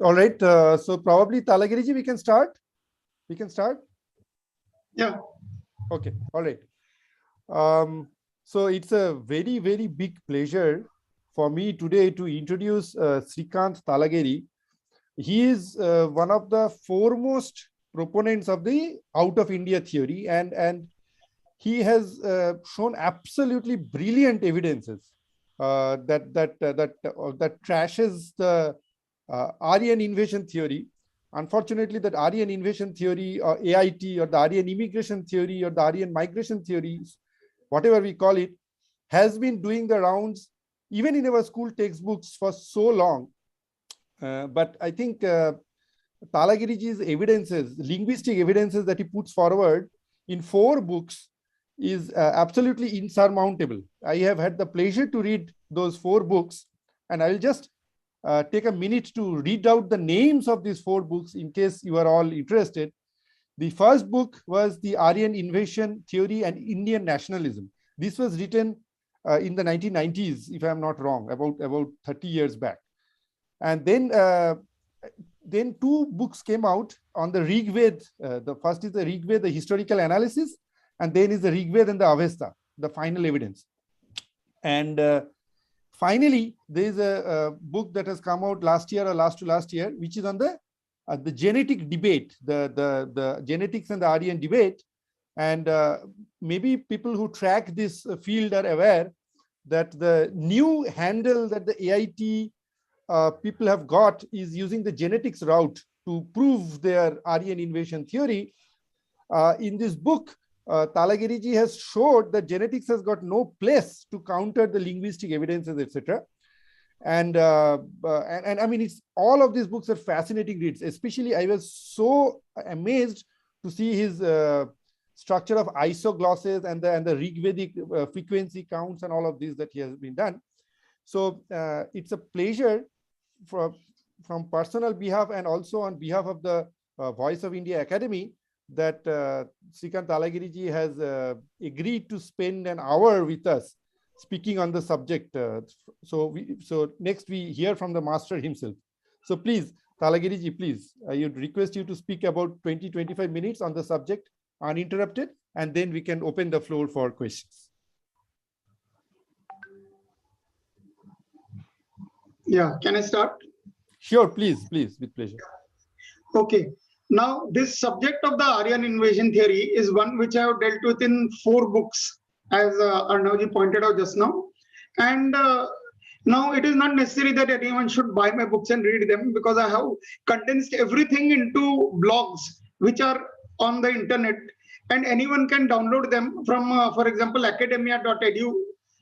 All right. So probably Talagiriji, we can start. We can start. Yeah. Okay. All right. So it's a very, very big pleasure for me today to introduce Srikanth Talageri. He is one of the foremost proponents of the out of India theory, and he has shown absolutely brilliant evidences that trashes the Aryan invasion theory. Unfortunately, that Aryan invasion theory, or AIT, or the Aryan immigration theory, or the Aryan migration theories, whatever we call it, has been doing the rounds even in our school textbooks for so long. But I think Talagiriji's evidences, linguistic evidences that he puts forward in 4 books is absolutely insurmountable. I have had the pleasure to read those 4 books, and I will just take a minute to read out the names of these 4 books in case you are all interested. The first book was The Aryan Invasion Theory and Indian Nationalism. This was written in the 1990s, if I'm not wrong, about 30 years back. And then 2 books came out on the Rig Veda. The first is the Rig Veda, the historical analysis, and then is the Rig Veda and the Avesta, the final evidence. And finally, there is a book that has come out last year or last to last year, which is on the genetic debate, the genetics and the Aryan debate. And maybe people who track this field are aware that the new handle that the AIT people have got is using the genetics route to prove their Aryan invasion theory. In this book, Talagiriji has showed that genetics has got no place to counter the linguistic evidences, etc. And I mean, it's all of these books are fascinating reads. Especially, I was so amazed to see his structure of isoglosses and the Rigvedic frequency counts and all of these that he has been done. So it's a pleasure from personal behalf and also on behalf of the Voice of India Academy that Srikanth Talagiriji has agreed to spend an hour with us speaking on the subject. So next we hear from the master himself. So please, Talagiriji, please, I would request you to speak about 20-25 minutes on the subject uninterrupted, and then we can open the floor for questions. Yeah, can I start? Sure, please, with pleasure. Okay. Now, this subject of the Aryan invasion theory is one which I have dealt with in 4 books, as Arnavji pointed out just now. And now it is not necessary that anyone should buy my books and read them, because I have condensed everything into blogs which are on the internet, and anyone can download them from, for example, academia.edu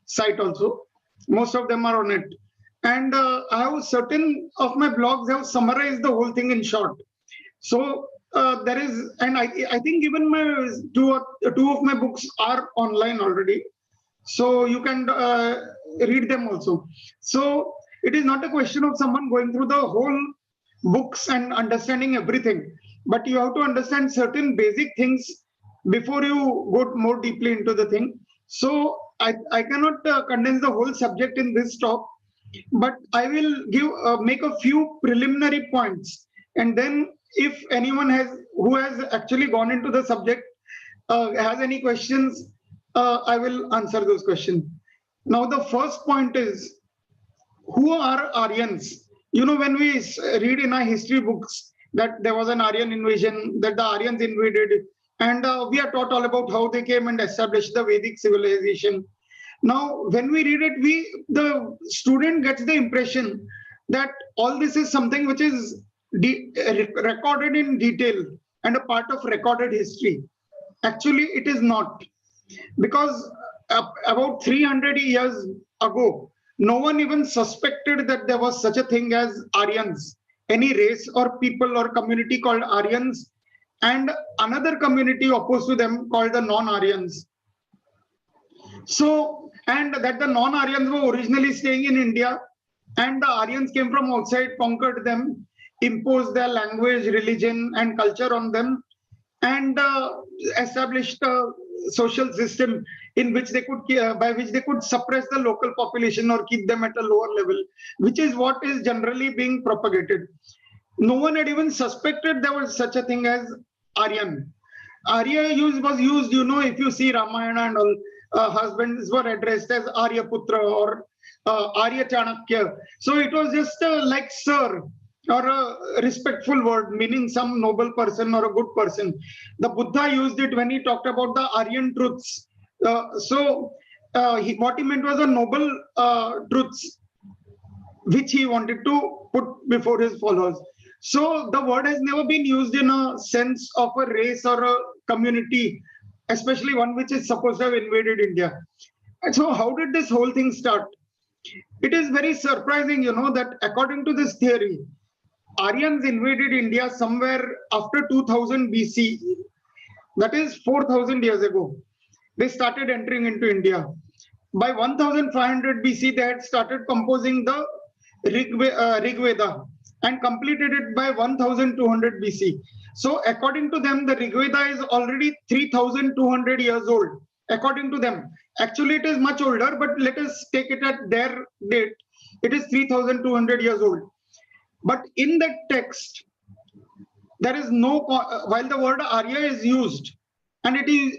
site also. Most of them are on it. And I have certain of my blogs have summarized the whole thing in short. So there is, and I think even my two of my books are online already, so you can read them also. So it is not a question of someone going through the whole books and understanding everything, but you have to understand certain basic things before you go more deeply into the thing. So I cannot condense the whole subject in this talk, but I will make a few preliminary points, and then if anyone who has actually gone into the subject has any questions, I will answer those questions. Now, the first point is, who are Aryans? You know, when we read in our history books that there was an Aryan invasion, that the Aryans invaded, and we are taught all about how they came and established the Vedic civilization. Now, when we read it, the student gets the impression that all this is something which is recorded in detail and a part of recorded history. Actually, it is not, because about 300 years ago, no one even suspected that there was such a thing as Aryans, any race or people or community called Aryans, and another community opposed to them called the non-Aryans. So, and that the non-Aryans were originally staying in India, and the Aryans came from outside, conquered them, imposed their language, religion, and culture on them, and established a social system in which they could by which they could suppress the local population or keep them at a lower level, which is what is generally being propagated. No one had even suspected there was such a thing as Aryan. Arya was used, if you see Ramayana and all, husbands were addressed as Arya Putra or Arya Chanakya. So it was just like sir, or a respectful word meaning some noble person or a good person. The Buddha used it when he talked about the Aryan truths. What he meant was a noble truths which he wanted to put before his followers. So the word has never been used in a sense of a race or a community, especially one which is supposed to have invaded India. And so how did this whole thing start? It is very surprising, that according to this theory, Aryans invaded India somewhere after 2000 BC. That is 4,000 years ago. They started entering into India. By 1500 BC, they had started composing the Rig Veda and completed it by 1200 BC. So according to them, the Rig Veda is already 3,200 years old. According to them, actually it is much older, but let us take it at their date. It is 3,200 years old. But in that text, there is no, while the word Arya is used, and it is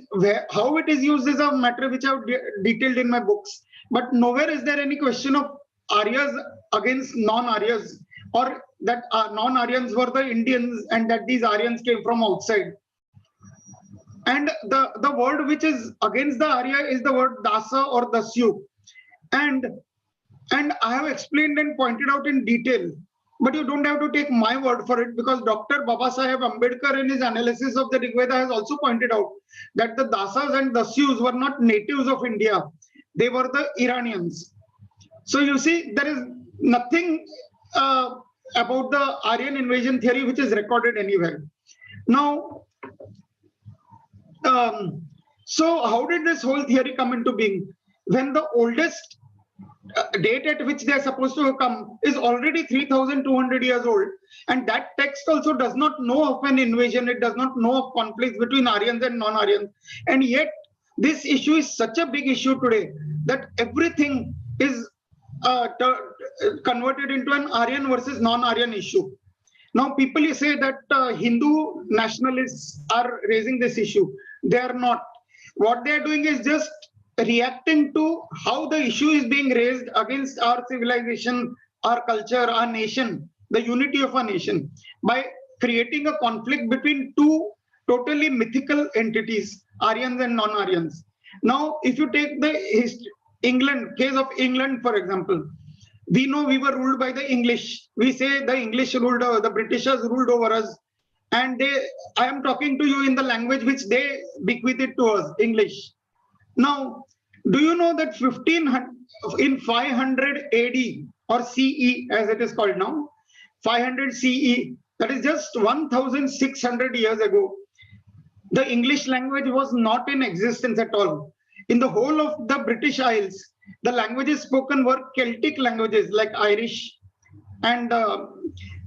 how it is used is a matter which I have detailed in my books. But nowhere is there any question of Aryas against non-Aryas, or that non-Aryans were the Indians and that these Aryans came from outside. And the word which is against the Arya is the word Dasa or Dasyu. And I have explained and pointed out in detail, but you don't have to take my word for it, because Dr. Babasaheb Ambedkar in his analysis of the Rig Veda has also pointed out that the Dasas and Dasyus were not natives of India. They were the Iranians. So you see, there is nothing about the Aryan invasion theory which is recorded anywhere. Now, so how did this whole theory come into being? When the oldest date at which they are supposed to come is already 3,200 years old, and that text also does not know of an invasion, it does not know of conflicts between Aryans and non-Aryans, and yet this issue is such a big issue today that everything is converted into an Aryan versus non-Aryan issue. Now people say that Hindu nationalists are raising this issue. They are not. What they are doing is just reacting to how the issue is being raised against our civilization, our culture, our nation, the unity of our nation, by creating a conflict between two totally mythical entities, Aryans and non-Aryans. Now, if you take the case of England, for example, we know we were ruled by the English. We say the English ruled, the Britishers ruled over us, and I am talking to you in the language which they bequeathed to us, English. Now, do you know that in 500 AD or CE, as it is called now, 500 CE, that is just 1,600 years ago, the English language was not in existence at all. In the whole of the British Isles, the languages spoken were Celtic languages like Irish. And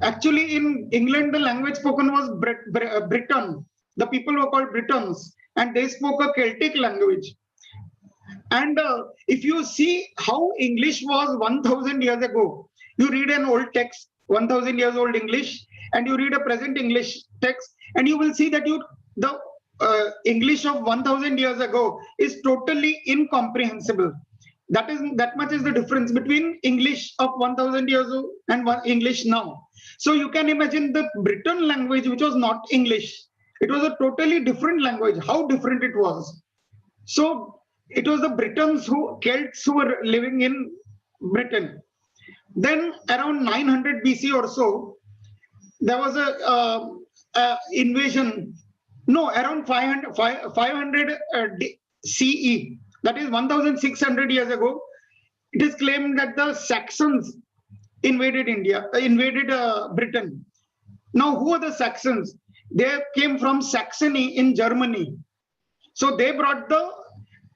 actually in England, the language spoken was Briton. The people were called Britons, and they spoke a Celtic language. And if you see how English was 1,000 years ago, you read an old text, 1,000 years old English, and you read a present English text, and you will see that the English of 1,000 years ago is totally incomprehensible. That much is the difference between English of 1,000 years ago and English now. So you can imagine the Briton language, which was not English. It was a totally different language, how different it was. So it was the Britons, Celts who were living in Britain. Then around 900 BC or so, there was a invasion. No, around 500 CE, that is 1,600 years ago, it is claimed that the Saxons invaded Britain. Now, who are the Saxons? They came from Saxony in Germany. So they brought the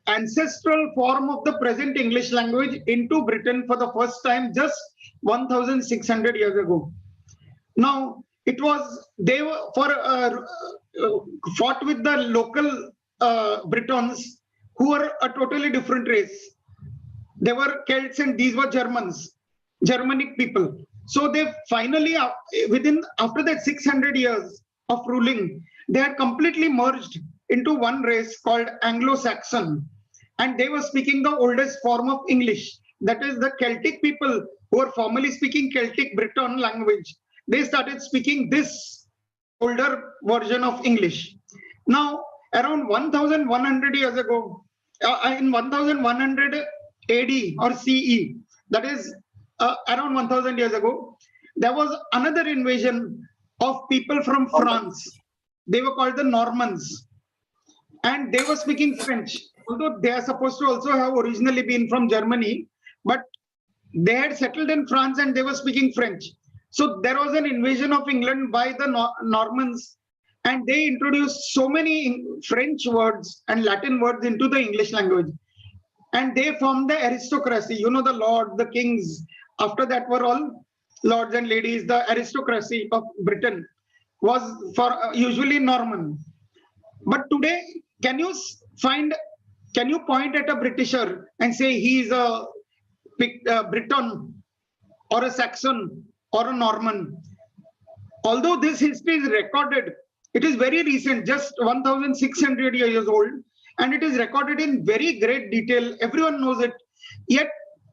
ancestral form of the present English language into Britain for the first time just 1,600 years ago. Now, they were fought with the local Britons who were a totally different race. They were Celts and these were Germans, Germanic people. So they finally, after that 600 years of ruling, they had completely merged into one race called Anglo-Saxon, and they were speaking the oldest form of English. That is, the Celtic people who were formerly speaking Celtic Breton language, they started speaking this older version of English. Now, around 1100 years ago, in 1100 AD or CE, that is around 1000 years ago, there was another invasion of people from France. They were called the Normans, and they were speaking French. Although they are supposed to also have originally been from Germany, but they had settled in France and they were speaking French. So there was an invasion of England by the Normans, and they introduced so many French words and Latin words into the English language. And they formed the aristocracy, you know, the lords, the kings. After that were all lords and ladies. The aristocracy of Britain was for usually Norman. But today, can you point at a Britisher and say he is a Briton or a Saxon or a Norman? Although this history is recorded, it is very recent, just 1600 years old, and it is recorded in very great detail. Everyone knows it. Yet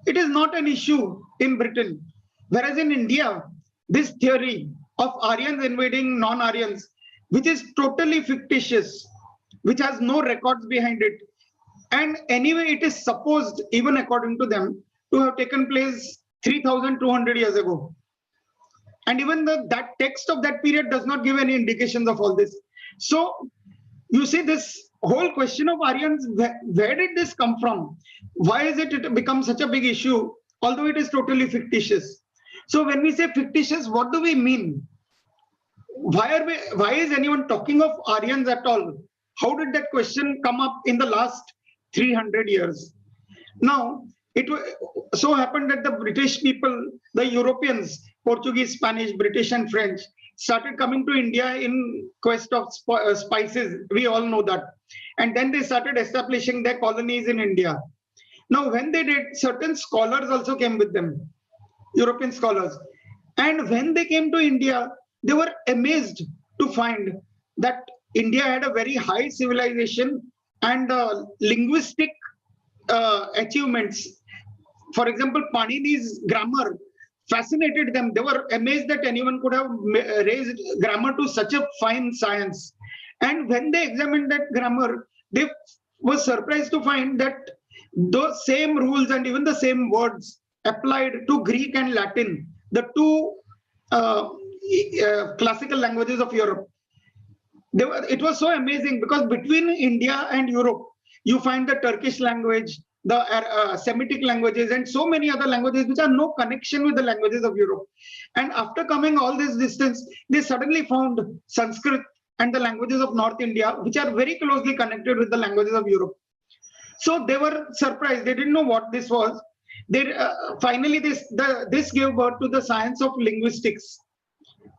it is not an issue in Britain. Whereas in India, this theory of Aryans invading non-Aryans, which is totally fictitious, which has no records behind it, and anyway, it is supposed, even according to them, to have taken place 3200 years ago. And even that text of that period does not give any indications of all this. So you see, this whole question of Aryans, where did this come from? Why is it become such a big issue, although it is totally fictitious? So when we say fictitious, what do we mean? Why is anyone talking of Aryans at all? How did that question come up in the last 300 years? Now, it so happened that the British people, the Europeans, Portuguese, Spanish, British and French, started coming to India in quest of spices. We all know that. And then they started establishing their colonies in India. Now, when they did, certain scholars also came with them, European scholars. And when they came to India, they were amazed to find that India had a very high civilization and linguistic achievements. For example, Panini's grammar fascinated them. They were amazed that anyone could have raised grammar to such a fine science. And when they examined that grammar, they were surprised to find that those same rules and even the same words applied to Greek and Latin, the two classical languages of Europe. It was so amazing because between India and Europe, you find the Turkish language, the Semitic languages, and so many other languages which have no connection with the languages of Europe. And after coming all this distance, they suddenly found Sanskrit and the languages of North India, which are very closely connected with the languages of Europe. So they were surprised. They didn't know what this was. They finally this gave birth to the science of linguistics.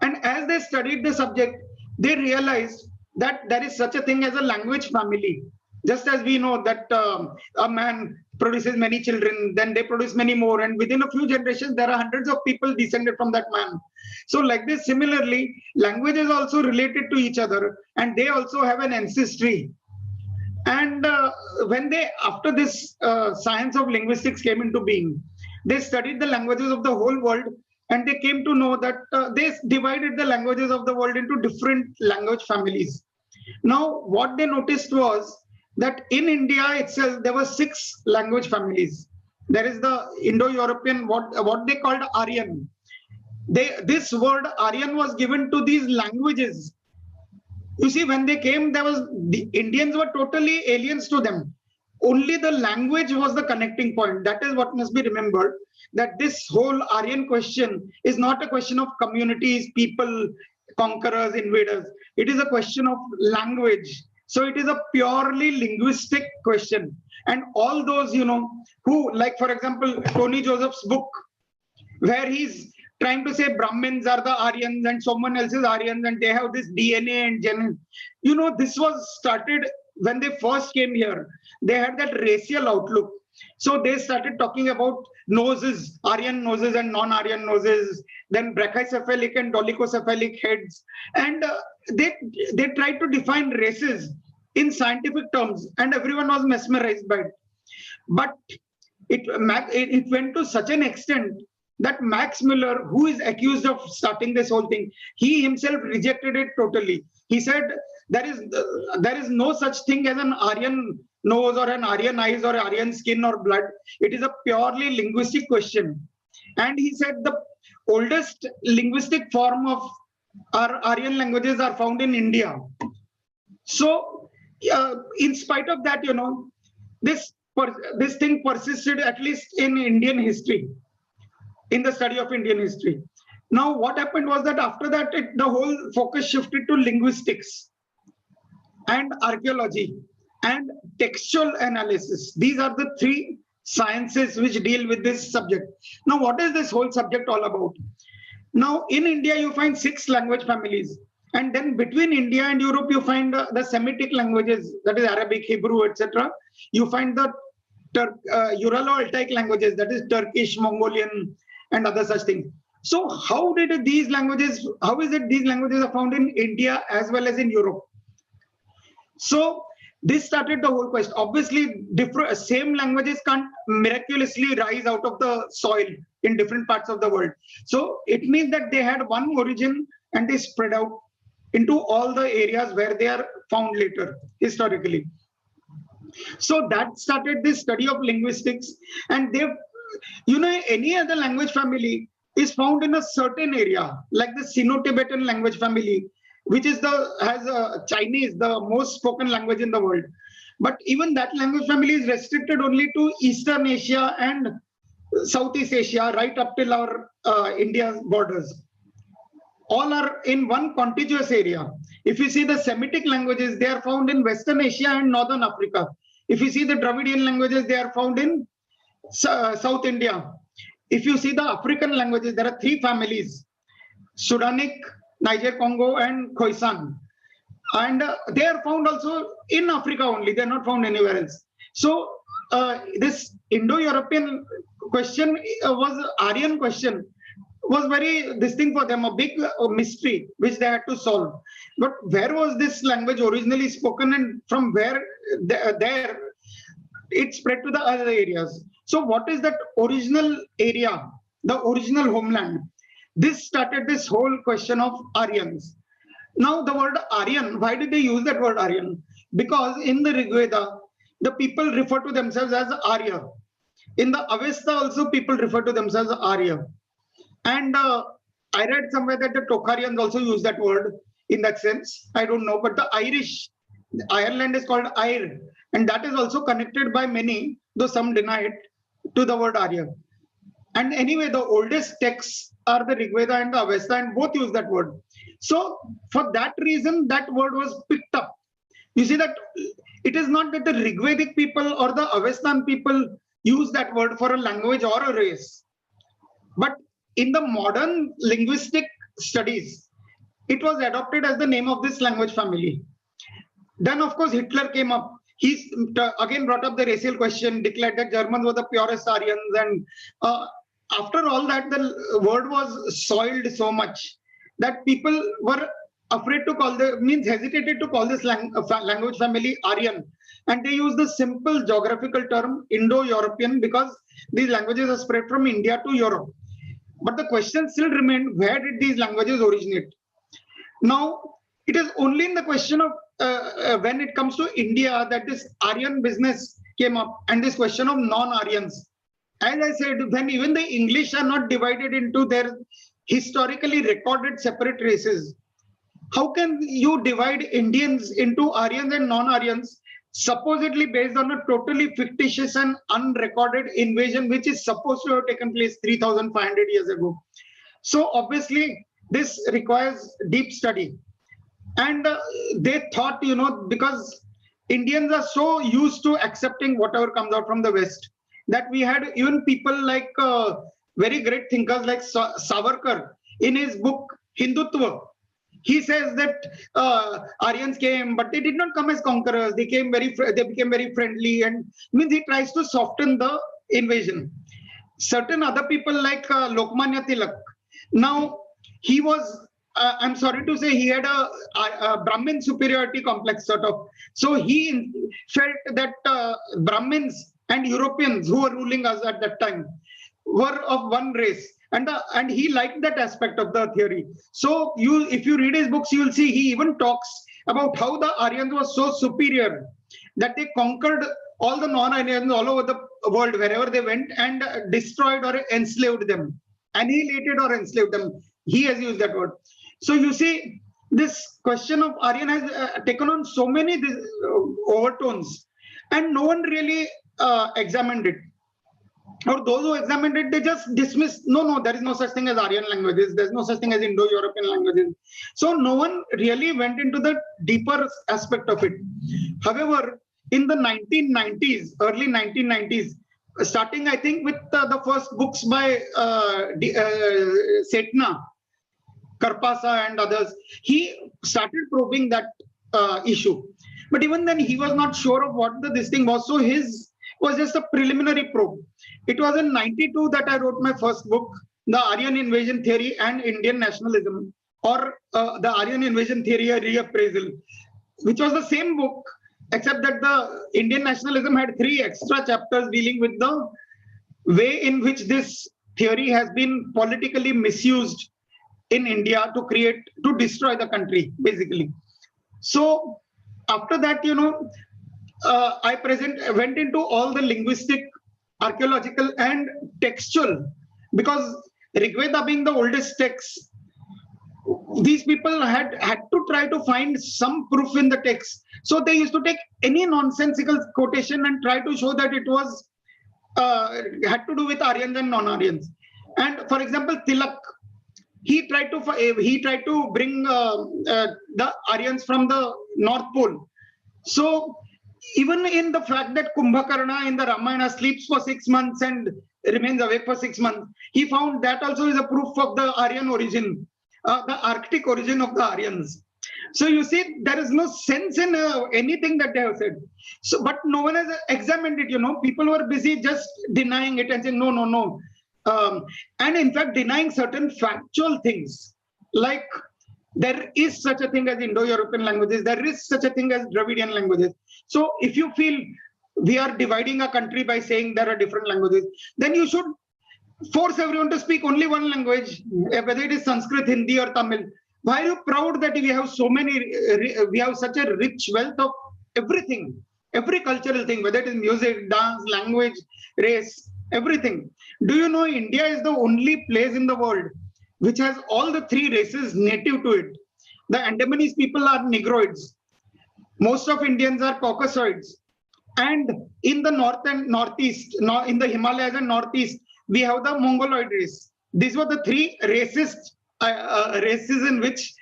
And as they studied the subject, they realized that there is such a thing as a language family. Just as we know that a man produces many children, then they produce many more, and within a few generations, there are hundreds of people descended from that man. So like this, similarly, languages also related to each other, and they also have an ancestry. And when they, after this science of linguistics came into being, they studied the languages of the whole world, and they came to know that they divided the languages of the world into different language families. Now, what they noticed was that in India itself, there were 6 language families. There is the Indo-European, what they called Aryan. This word Aryan was given to these languages. You see, when they came, the Indians were totally aliens to them. Only the language was the connecting point. That is what must be remembered, that this whole Aryan question is not a question of communities, people, conquerors, invaders. It is a question of language. So it is a purely linguistic question. And all those, who, like, for example, Tony Joseph's book, where he's trying to say Brahmins are the Aryans and someone else is Aryans and they have this DNA and genes. This was started when they first came here, they had that racial outlook. So they started talking about noses, Aryan noses and non-Aryan noses, then brachycephalic and dolichocephalic heads. And they tried to define races in scientific terms, and everyone was mesmerized by it. But it went to such an extent that Max Muller, who is accused of starting this whole thing, he himself rejected it totally. He said there is no such thing as an Aryan nose or an Aryan eyes or Aryan skin or blood. It is a purely linguistic question. And he said the oldest linguistic form of our Aryan languages are found in India. So in spite of that, this thing persisted at least in Indian history, in the study of Indian history. Now, what happened was that after that, the whole focus shifted to linguistics and archaeology and textual analysis. These are the three sciences which deal with this subject. Now, what is this whole subject all about? Now, in India, you find 6 language families. And then between India and Europe, you find the Semitic languages, that is Arabic, Hebrew, etc. You find the Uralo-Altaic languages, that is Turkish, Mongolian, and other such things. So how is it these languages are found in India as well as in Europe? So this started the whole quest. Obviously, same languages can't miraculously rise out of the soil in different parts of the world. So it means that they had one origin and they spread out into all the areas where they are found later, historically. So that started this study of linguistics. And any other language family is found in a certain area, like the Sino-Tibetan language family, which is Chinese, the most spoken language in the world. But even that language family is restricted only to Eastern Asia and Southeast Asia, right up till our India's borders. All are in one contiguous area. If you see the Semitic languages, they are found in Western Asia and Northern Africa. If you see the Dravidian languages, they are found in South India. If you see the African languages, there are 3 families: Sudanic, Niger, Congo, and Khoisan. And they are found also in Africa only. They are not found anywhere else. So this Indo-European question was Aryan question, was very distinct for them, a big mystery which they had to solve. But where was this language originally spoken, and from where there it spread to the other areas? So what is that original area, the original homeland? This started this whole question of Aryans. Now the word Aryan, why did they use that word Aryan? Because in the Rig Veda, the people refer to themselves as Arya. In the Avesta also, people refer to themselves as Arya. And I read somewhere that the Tokharians also use that word in that sense. I don't know, but the Ireland is called Ire, and that is also connected by many, though some deny it, to the word Arya. And anyway, the oldest texts are the Rig Veda and the Avesta, and both use that word. So for that reason, that word was picked up. You see that it is not that the Rigvedic people or the Avestan people use that word for a language or a race, but in the modern linguistic studies, it was adopted as the name of this language family. Then, of course, Hitler came up. He again brought up the racial question, declared that Germans were the purest Aryans. And after all that, the word was soiled so much that people were afraid to hesitated to call this language family Aryan. And they used the simple geographical term Indo-European because these languages are spread from India to Europe. But the question still remained, where did these languages originate? Now, it is only in the question of when it comes to India that this Aryan business came up, and this question of non-Aryans. As I said, when even the English are not divided into their historically recorded separate races, how can you divide Indians into Aryans and non-Aryans, supposedly based on a totally fictitious and unrecorded invasion which is supposed to have taken place 3,500 years ago? So obviously this requires deep study. And they thought, because Indians are so used to accepting whatever comes out from the West, that we had even people like very great thinkers like Savarkar in his book Hindutva. He says that Aryans came, but they did not come as conquerors. They became very friendly, and means he tries to soften the invasion. Certain other people like Lokmanya Tilak. Now he was. I'm sorry to say, he had a Brahmin superiority complex, sort of. So he felt that Brahmins and Europeans who were ruling us at that time were of one race, and he liked that aspect of the theory. So if you read his books, you will see he even talks about how the Aryans were so superior that they conquered all the non-Aryans all over the world wherever they went, and destroyed or enslaved them, annihilated or enslaved them. He has used that word. So you see, this question of Aryan has taken on so many overtones, and no one really examined it. Or those who examined it, they just dismissed. No, there is no such thing as Aryan languages. There's no such thing as Indo-European languages. So no one really went into the deeper aspect of it. However, in the 1990s, early 1990s, starting I think with the first books by Setna, Karpasa and others, he started probing that issue. But even then, he was not sure of what this thing was. So his was just a preliminary probe. It was in 92 that I wrote my first book, The Aryan Invasion Theory and Indian Nationalism, or The Aryan Invasion Theory, a Reappraisal, which was the same book, except that the Indian nationalism had 3 extra chapters dealing with the way in which this theory has been politically misused in India to destroy the country, basically. So after that, I went into all the linguistic, archaeological, and textual, because Rigveda being the oldest text, these people had to try to find some proof in the text. So they used to take any nonsensical quotation and try to show that it was had to do with Aryans and non-Aryans. And for example, Tilak, he tried to bring the Aryans from the North Pole. So even in the fact that Kumbhakarna in the Ramayana sleeps for 6 months and remains awake for 6 months, he found that also is a proof of the Aryan origin, the Arctic origin of the Aryans. So you see, there is no sense in anything that they have said. So, but no one has examined it. People were busy just denying it and saying no. And in fact, denying certain factual things, like there is such a thing as Indo-European languages, there is such a thing as Dravidian languages. So if you feel we are dividing a country by saying there are different languages, then you should force everyone to speak only one language, whether it is Sanskrit, Hindi, or Tamil. Why are you proud that we have we have such a rich wealth of everything, every cultural thing, whether it is music, dance, language, race, everything. Do you know India is the only place in the world which has all the 3 races native to it? The Andamanese people are Negroids. Most of Indians are Caucasoids. And in the north and northeast, in the Himalayas and northeast, we have the Mongoloid race. These were the 3 races in which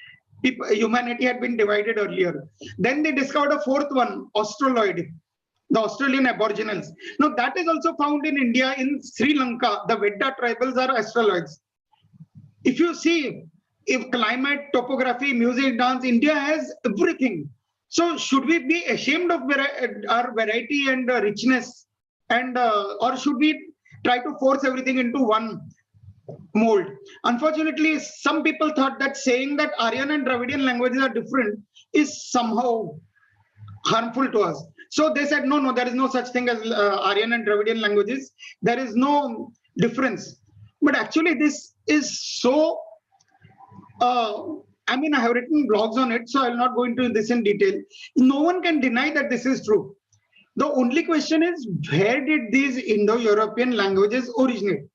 humanity had been divided earlier. Then they discovered a 4th one, Australoid, the Australian Aboriginals. Now that is also found in India, in Sri Lanka. The Vedda tribals are Australoids. If you see, if climate, topography, music, dance, India has everything. So should we be ashamed of our variety and richness, and or should we try to force everything into one mold? Unfortunately, some people thought that saying that Aryan and Dravidian languages are different is somehow harmful to us. So they said, no, there is no such thing as Aryan and Dravidian languages. There is no difference. But actually, this is so, I have written blogs on it, so I'll not go into this in detail. No one can deny that this is true. The only question is, where did these Indo-European languages originate?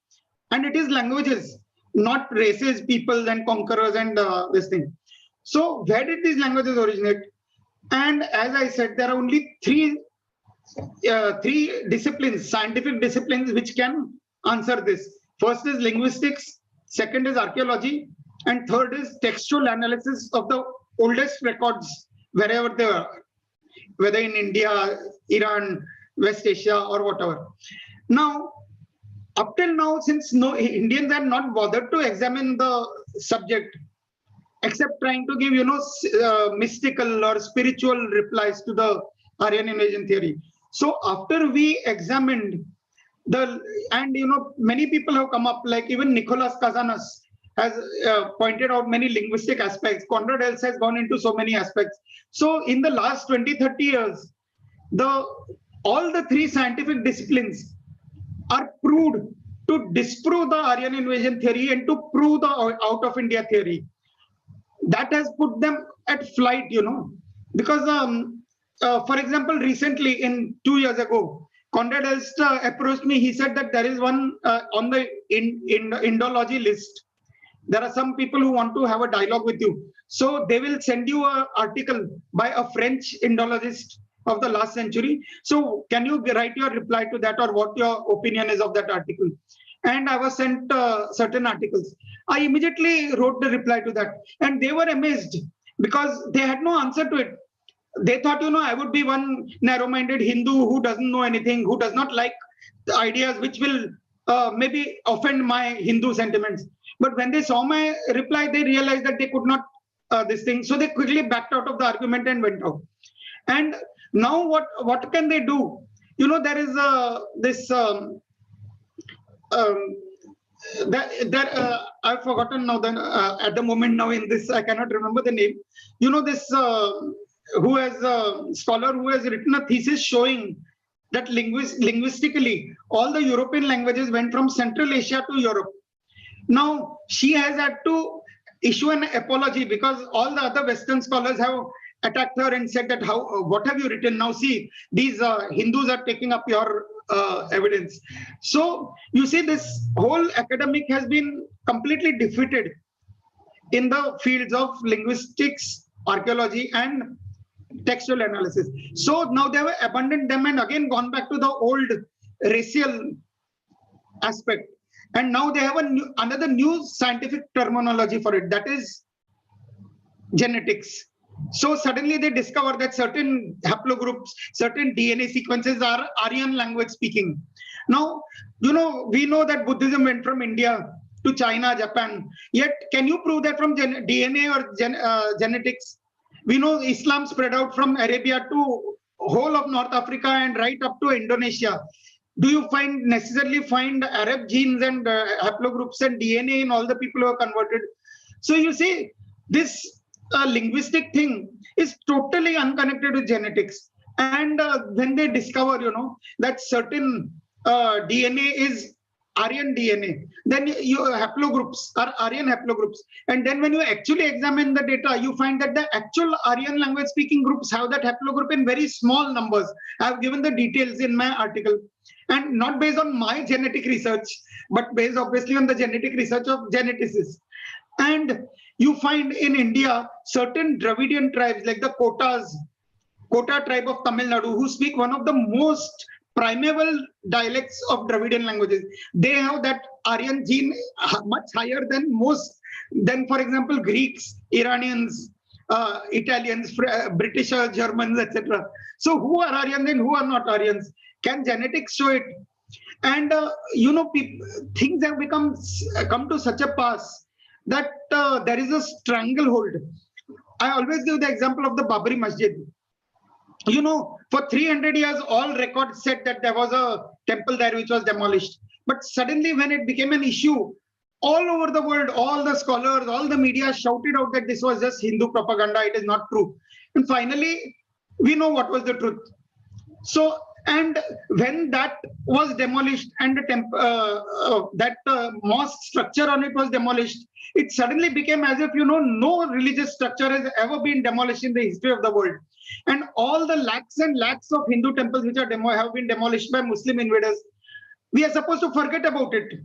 And it is languages, not races, peoples, and conquerors, and this thing. So where did these languages originate? And as I said, there are only 3 disciplines, scientific disciplines, which can answer this. First is linguistics, second is archaeology, and third is textual analysis of the oldest records wherever they are, whether in India, Iran, West Asia, or whatever. Now, up till now, since Indians have not bothered to examine the subject, except trying to give, mystical or spiritual replies to the Aryan invasion theory. So after we examined and many people have come up, like even Nicholas Kazanas has pointed out many linguistic aspects. Konrad Elst has gone into so many aspects. So in the last 20-30 years, all the three scientific disciplines are proved to disprove the Aryan invasion theory and to prove the out of India theory. That has put them at flight, because for example, recently, in 2 years ago, Konrad Elst approached me. He said that there is one on the Indology list. There are some people who want to have a dialogue with you. So they will send you an article by a French Indologist of the last century. So can you write your reply to that, or what your opinion is of that article? And I was sent certain articles. I immediately wrote the reply to that. And they were amazed because they had no answer to it. They thought, I would be one narrow-minded Hindu who doesn't know anything, who does not like the ideas which will maybe offend my Hindu sentiments. But when they saw my reply, they realized that they could not this thing. So they quickly backed out of the argument and went out. And now what can they do? There is this I've forgotten now. Then at the moment now in this, I cannot remember the name. This who has a scholar who has written a thesis showing that linguistically all the European languages went from Central Asia to Europe. Now she has had to issue an apology because all the other Western scholars have attacked her and said that what have you written? Now see, these Hindus are taking up your evidence. So you see, this whole academic has been completely defeated in the fields of linguistics, archaeology, and textual analysis. So now they have abandoned them and again gone back to the old racial aspect. And now they have another new scientific terminology for it, that is genetics. So suddenly they discover that certain haplogroups, certain DNA sequences are Aryan language speaking. Now, we know that Buddhism went from India to China, Japan. Yet, can you prove that from DNA or genetics? We know Islam spread out from Arabia to whole of North Africa and right up to Indonesia. Do you necessarily find Arab genes and haplogroups and DNA in all the people who are converted? So you see, this linguistic thing is totally unconnected with genetics. And when they discover, that certain DNA is Aryan DNA, then your haplogroups are Aryan haplogroups. And then when you actually examine the data, you find that the actual Aryan language speaking groups have that haplogroup in very small numbers. I have given the details in my article, and not based on my genetic research, but based obviously on the genetic research of geneticists. And you find in India, certain Dravidian tribes like the Kota tribe of Tamil Nadu, who speak one of the most primeval dialects of Dravidian languages. They have that Aryan gene much higher than for example, Greeks, Iranians, Italians, Britishers, Germans, etc. So who are Aryans and who are not Aryans? Can genetics show it? And things have come to such a pass that there is a stranglehold. I always give the example of the Babri Masjid. For 300 years, all records said that there was a temple there which was demolished. But suddenly, when it became an issue, all over the world, all the scholars, all the media shouted out that this was just Hindu propaganda. It is not true. And finally, we know what was the truth. So, and when that was demolished and that mosque structure on it was demolished, it suddenly became as if, no religious structure has ever been demolished in the history of the world. And all the lakhs and lakhs of Hindu temples which have been demolished by Muslim invaders, we are supposed to forget about it.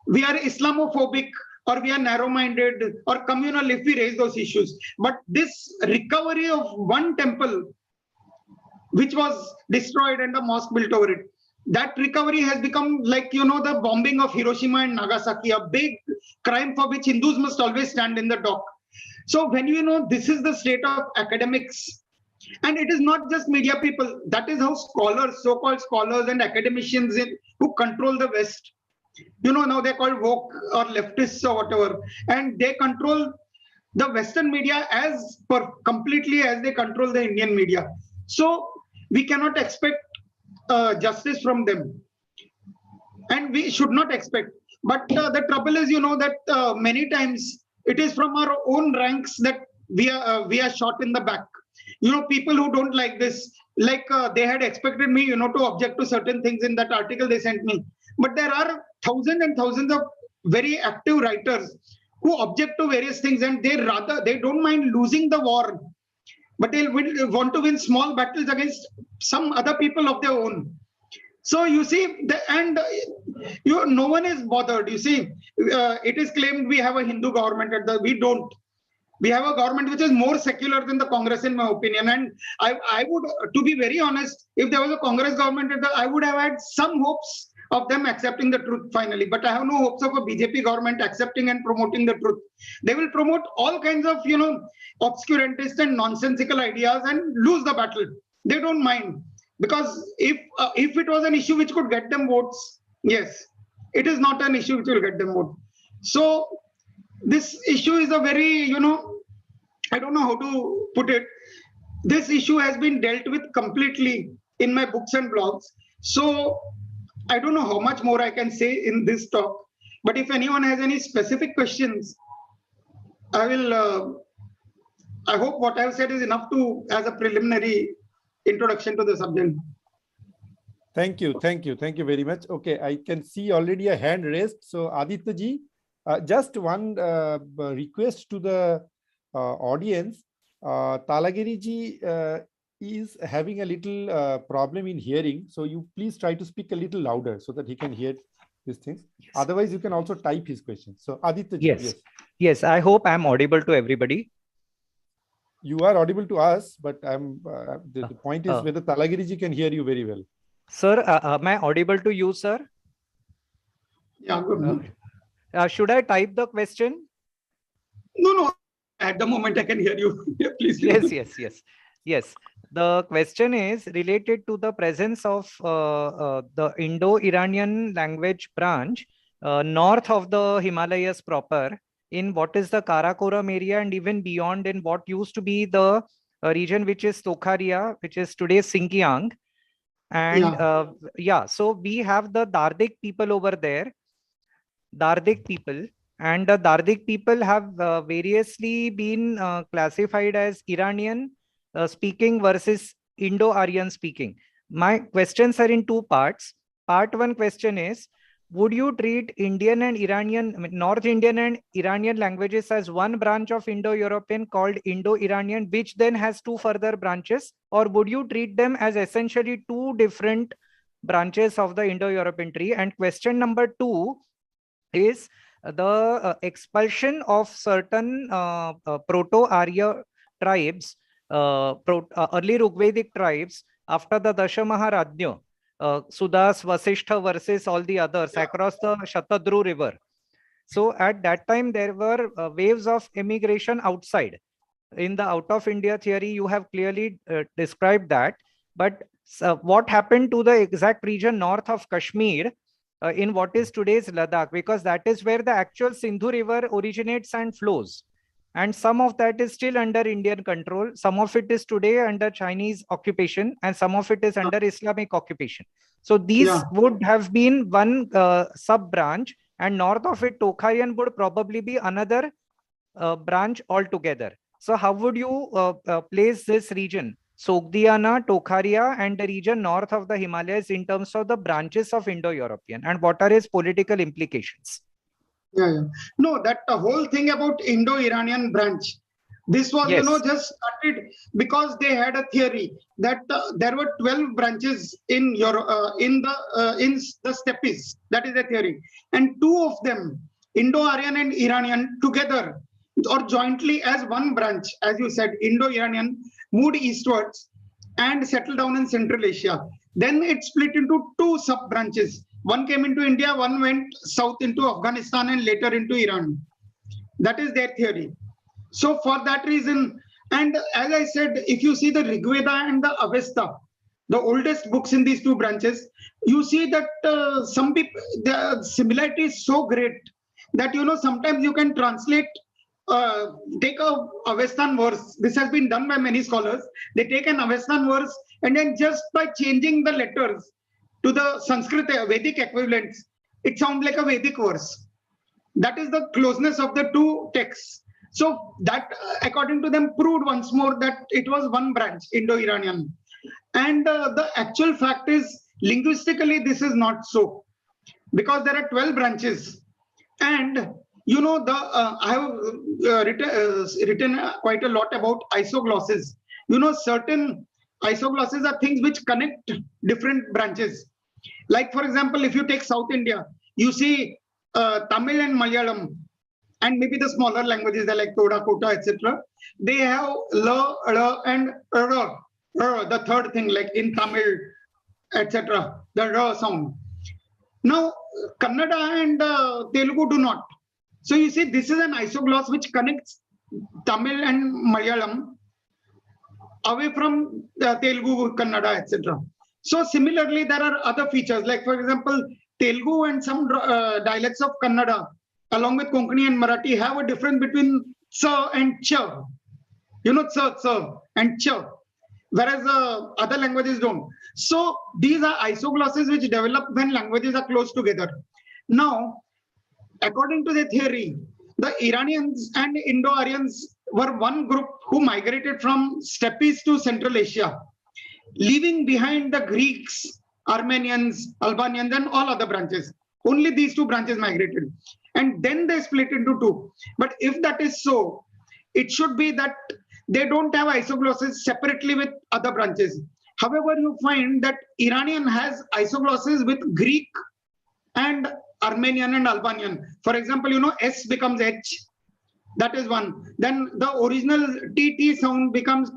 We are Islamophobic, or we are narrow-minded or communal if we raise those issues. But this recovery of one temple which was destroyed and a mosque built over it, that recovery has become like, the bombing of Hiroshima and Nagasaki, a big crime for which Hindus must always stand in the dock. So when this is the state of academics, and it is not just media people, that is how scholars, so-called scholars and academicians who control the West, now they're called woke or leftists or whatever, and they control the Western media as completely as they control the Indian media. So we cannot expect justice from them, and we should not expect. But the trouble is, that many times it is from our own ranks that we are shot in the back. People who don't like this, like they had expected me, to object to certain things in that article they sent me. But there are thousands and thousands of very active writers who object to various things, and they don't mind losing the war, but they want to win small battles against some other people of their own. So you see, no one is bothered. You see, it is claimed we have a Hindu government. We don't. We have a government which is more secular than the Congress, in my opinion. And I would, to be very honest, if there was a Congress government, I would have had some hopes of them accepting the truth finally. But I have no hopes of a BJP government accepting and promoting the truth. They will promote all kinds of, obscurantist and nonsensical ideas and lose the battle. They don't mind. Because if it was an issue which could get them votes, yes, it is not an issue which will get them votes. So this issue is a very, I don't know how to put it. This issue has been dealt with completely in my books and blogs. So I don't know how much more I can say in this talk. But if anyone has any specific questions, I hope what I have said is enough as a preliminary introduction to the subject. Thank you very much. Okay, I can see already a hand raised. So Aditya ji, just one request to the audience. Talagiri ji is having a little problem in hearing, so you please try to speak a little louder so that he can hear these things. Yes. Otherwise, you can also type his questions. So Aditya ji, yes. I hope I'm audible to everybody. You are audible to us, but the point is whether Talagiri ji can hear you very well. Sir, am I audible to you, sir? Yeah, good. Should I type the question? No. At the moment, I can hear you. Please. Yes. The question is related to the presence of the Indo-Iranian language branch north of the Himalayas proper, in what is the Karakoram area, and even beyond in what used to be the region which is Tokharia, which is today Xinjiang. And so we have the Dardik people over there, Dardik people, and the Dardik people have variously been classified as Iranian speaking versus Indo-Aryan speaking. My questions are in two parts. Part one question is, would you treat Indian and Iranian, North Indian and Iranian languages as one branch of Indo-European called Indo-Iranian, which then has two further branches? Or would you treat them as essentially two different branches of the Indo-European tree? And question number two is the expulsion of certain Proto-Arya tribes, early Rigvedic tribes after the Dashamaharajna. Sudas, Vasishtha versus all the others across the Shatadru river. So at that time, there were waves of immigration outside. In the out of India theory, you have clearly described that. But what happened to the exact region north of Kashmir in what is today's Ladakh? Because that is where the actual Sindhu river originates and flows. And some of that is still under Indian control. Some of it is today under Chinese occupation, and some of it is under Islamic occupation. So these would have been one sub-branch, and north of it, Tokharian would probably be another branch altogether. So how would you place this region, Sogdiana, Tokharia, and the region north of the Himalayas in terms of the branches of Indo-European, and what are its political implications? No, that the whole thing about Indo-Iranian branch, this was, just started because they had a theory that there were 12 branches in the steppes. That is the theory. And two of them, Indo-Aryan and Iranian, together or jointly as one branch, as you said, Indo-Iranian, moved eastwards and settled down in Central Asia. Then it split into two sub-branches. One came into India, one went south into Afghanistan and later into Iran. That is their theory. So for that reason, and as I said, if you see the Rig Veda and the Avesta, the oldest books in these two branches, you see that some people, the similarity is so great that, sometimes you can translate take a Avestan verse. This has been done by many scholars. They take an Avestan verse and then just by changing the letters to the Sanskrit Vedic equivalents, it sounds like a Vedic verse. That is the closeness of the two texts. So that, according to them, proved once more that it was one branch, Indo-Iranian. And the actual fact is, linguistically, this is not so, because there are 12 branches. And you know, I have written quite a lot about isoglosses. You know, certain isoglosses are things which connect different branches. Like, for example, if you take South India, you see Tamil and Malayalam, and maybe the smaller languages like Toda, Kota, etc. They have L, R, and R, the third thing, like in Tamil, etc. The R sound. Now, Kannada and Telugu do not. So you see, this is an isogloss which connects Tamil and Malayalam away from Telugu, Kannada, etc. So similarly, there are other features, like for example, Telugu and some dialects of Kannada, along with Konkani and Marathi, have a difference between sa and cha. You know, sa and cha, whereas other languages don't. So these are isoglosses which develop when languages are close together. Now, according to the theory, the Iranians and Indo-Aryans were one group who migrated from steppes to Central Asia, leaving behind the Greeks, Armenians, Albanians, and all other branches. Only these two branches migrated. And then they split into two. But if that is so, it should be that they don't have isoglosses separately with other branches. However, you find that Iranian has isoglosses with Greek and Armenian and Albanian. For example, you know, S becomes H. That is one. Then the original TT sound becomes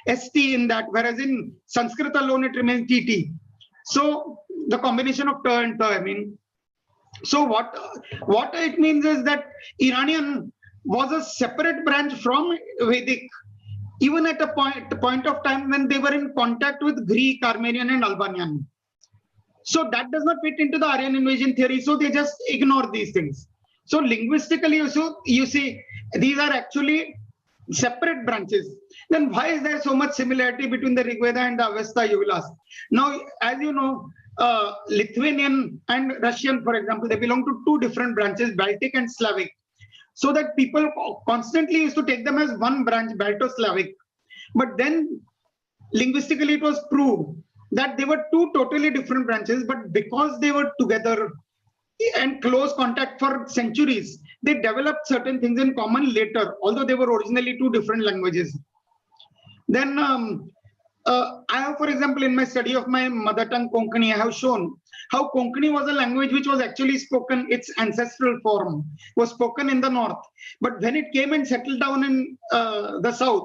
ST in that, whereas in Sanskrit alone it remains TT. So the combination of ta and ta, I mean. So what it means is that Iranian was a separate branch from Vedic, even at a point of time when they were in contact with Greek, Armenian, and Albanian. So that does not fit into the Aryan invasion theory. So they just ignore these things. So linguistically, you see, these are actually separate branches. Then why is there so much similarity between the Rig Veda and the Avesta, you will ask. Now, as you know, Lithuanian and Russian, for example, they belong to two different branches, Baltic and Slavic. So that people constantly used to take them as one branch, Balto-Slavic. But then linguistically it was proved that they were two totally different branches, but because they were together and close contact for centuries, they developed certain things in common later, although they were originally two different languages. Then I have, for example, in my study of my mother tongue Konkani, I have shown how Konkani was a language which was actually spoken, its ancestral form was spoken in the north. But when it came and settled down in the south,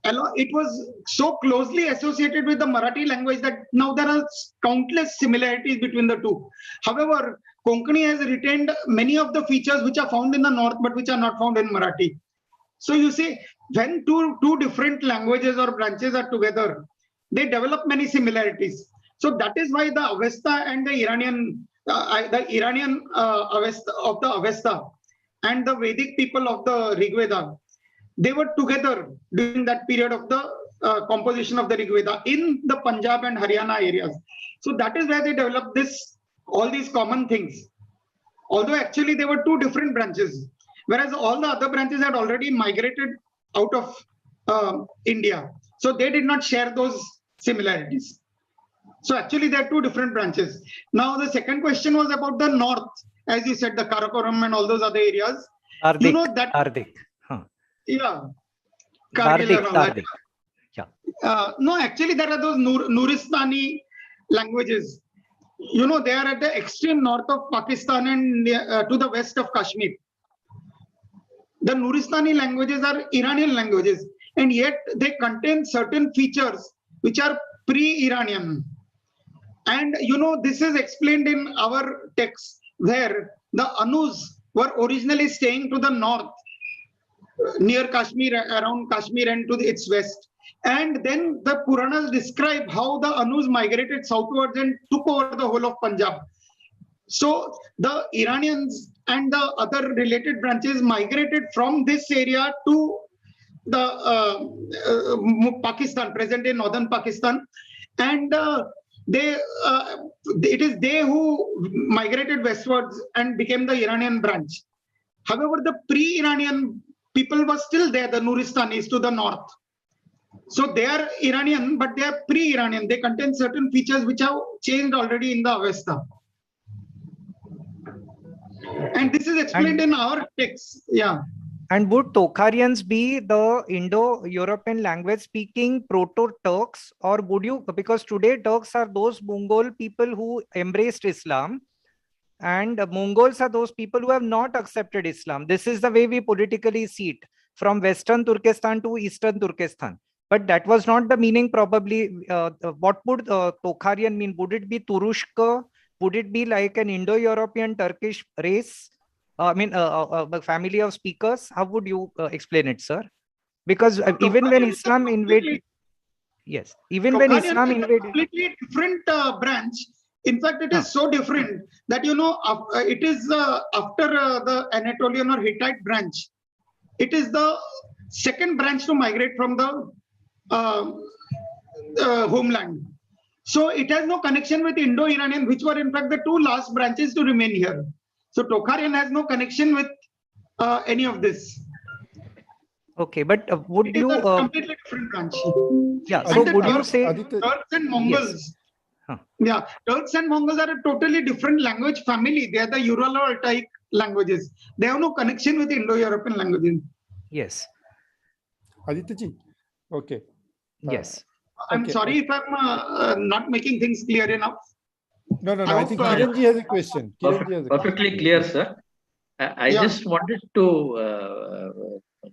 it was so closely associated with the Marathi language that now there are countless similarities between the two. However, Konkani has retained many of the features which are found in the north, but which are not found in Marathi. So you see, when two different languages or branches are together, they develop many similarities. So that is why the Avesta and the Iranian Avesta of the Avesta and the Vedic people of the Rig Veda, they were together during that period of the composition of the Rig Veda in the Punjab and Haryana areas. So that is where they developed all these common things. Although actually they were two different branches, whereas all the other branches had already migrated out of India. So they did not share those similarities. So actually there are two different branches. Now the second question was about the north, as you said, the Karakoram and all those other areas. Tardik, you know that Tardik. Huh. Yeah. Tardik. Yeah. No, actually there are those Nuristani languages. You know, they are at the extreme north of Pakistan and to the west of Kashmir. The Nuristani languages are Iranian languages, and yet they contain certain features which are pre-Iranian. And you know, this is explained in our text, where the Anus were originally staying to the north, near Kashmir, around Kashmir and to its west. And then the Puranas describe how the Anus migrated southwards and took over the whole of Punjab. So the Iranians and the other related branches migrated from this area to the Pakistan, present in northern Pakistan, and it is they who migrated westwards and became the Iranian branch. However, the pre-Iranian people were still there, the Nuristanis to the north. So they are Iranian, but they are pre-Iranian. They contain certain features which have changed already in the Avesta. And this is explained in our text. Yeah. And would Tokharians be the Indo-European language speaking Proto-Turks, or would you, because today Turks are those Mongol people who embraced Islam, and Mongols are those people who have not accepted Islam. This is the way we politically see it, from Western Turkestan to Eastern Turkestan. But that was not the meaning probably. What would Tokharian mean? Would it be Turushka? Would it be like an Indo-European Turkish race? I mean, a family of speakers. How would you explain it, sir? Because even when Islam invaded, yes, even when Islam invaded, completely different branch. In fact, it is so different that it is after the Anatolian or Hittite branch. It is the second branch to migrate from the homeland. So it has no connection with Indo-Iranian, which were in fact the two last branches to remain here. So Tokharian has no connection with any of this. Okay, but would it you is a completely different branch? Yeah. And So would you say Turks and Mongols? Yes. Yeah, Turks and Mongols are a totally different language family. They are the Uralo-Altaic languages. They have no connection with Indo-European languages. Yes. Aditya ji, okay. Yes. I'm sorry if I'm not making things clear enough. No. I think Kiran ji has a question. Perfectly clear, sir. I just wanted to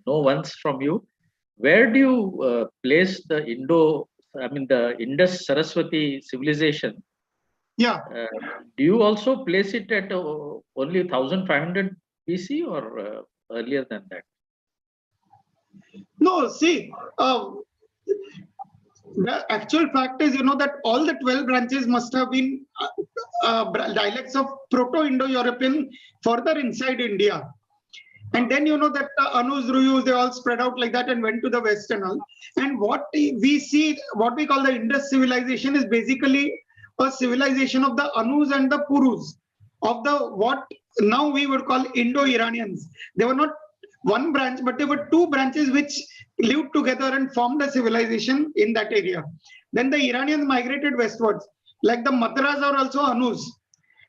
know once from you, where do you place the the Indus Saraswati civilization? Yeah. Do you also place it at only 1500 BC or earlier than that? No, see, the actual fact is, that all the 12 branches must have been dialects of Proto-Indo-European further inside India. And then that Anus, Ruyus, they all spread out like that and went to the West and all. And what we see, what we call the Indus civilization, is basically a civilization of the Anus and the Purus, of the what now we would call Indo-Iranians. They were not one branch, but there were two branches which lived together and formed a civilization in that area. Then the Iranians migrated westwards, like the Madras are also Anus.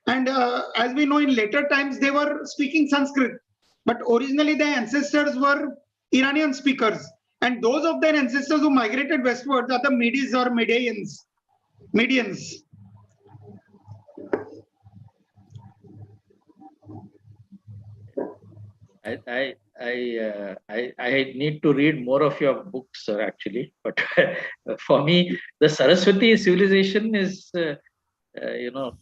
And as we know, in later times, they were speaking Sanskrit. But originally, their ancestors were Iranian speakers. And those of their ancestors who migrated westwards are the Medes or Medians. I need to read more of your books, sir, actually. But for me, the Saraswati civilization is, No,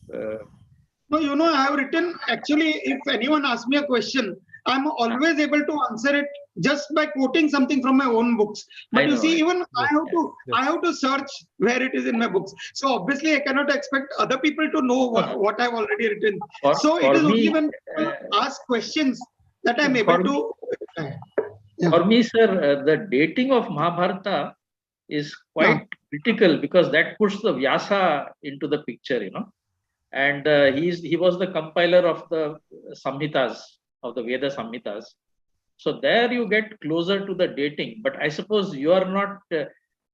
I have written, actually, if anyone asks me a question, I'm always able to answer it just by quoting something from my own books. But you see, even I have to search where it is in my books. So obviously, I cannot expect other people to know what I've already written. So it is only when people ask questions that I'm able to. For me, sir, the dating of Mahabharata is quite critical, because that puts the Vyasa into the picture, And he was the compiler of the Samhitas, of the Veda Samhitas. So there you get closer to the dating. But I suppose you are not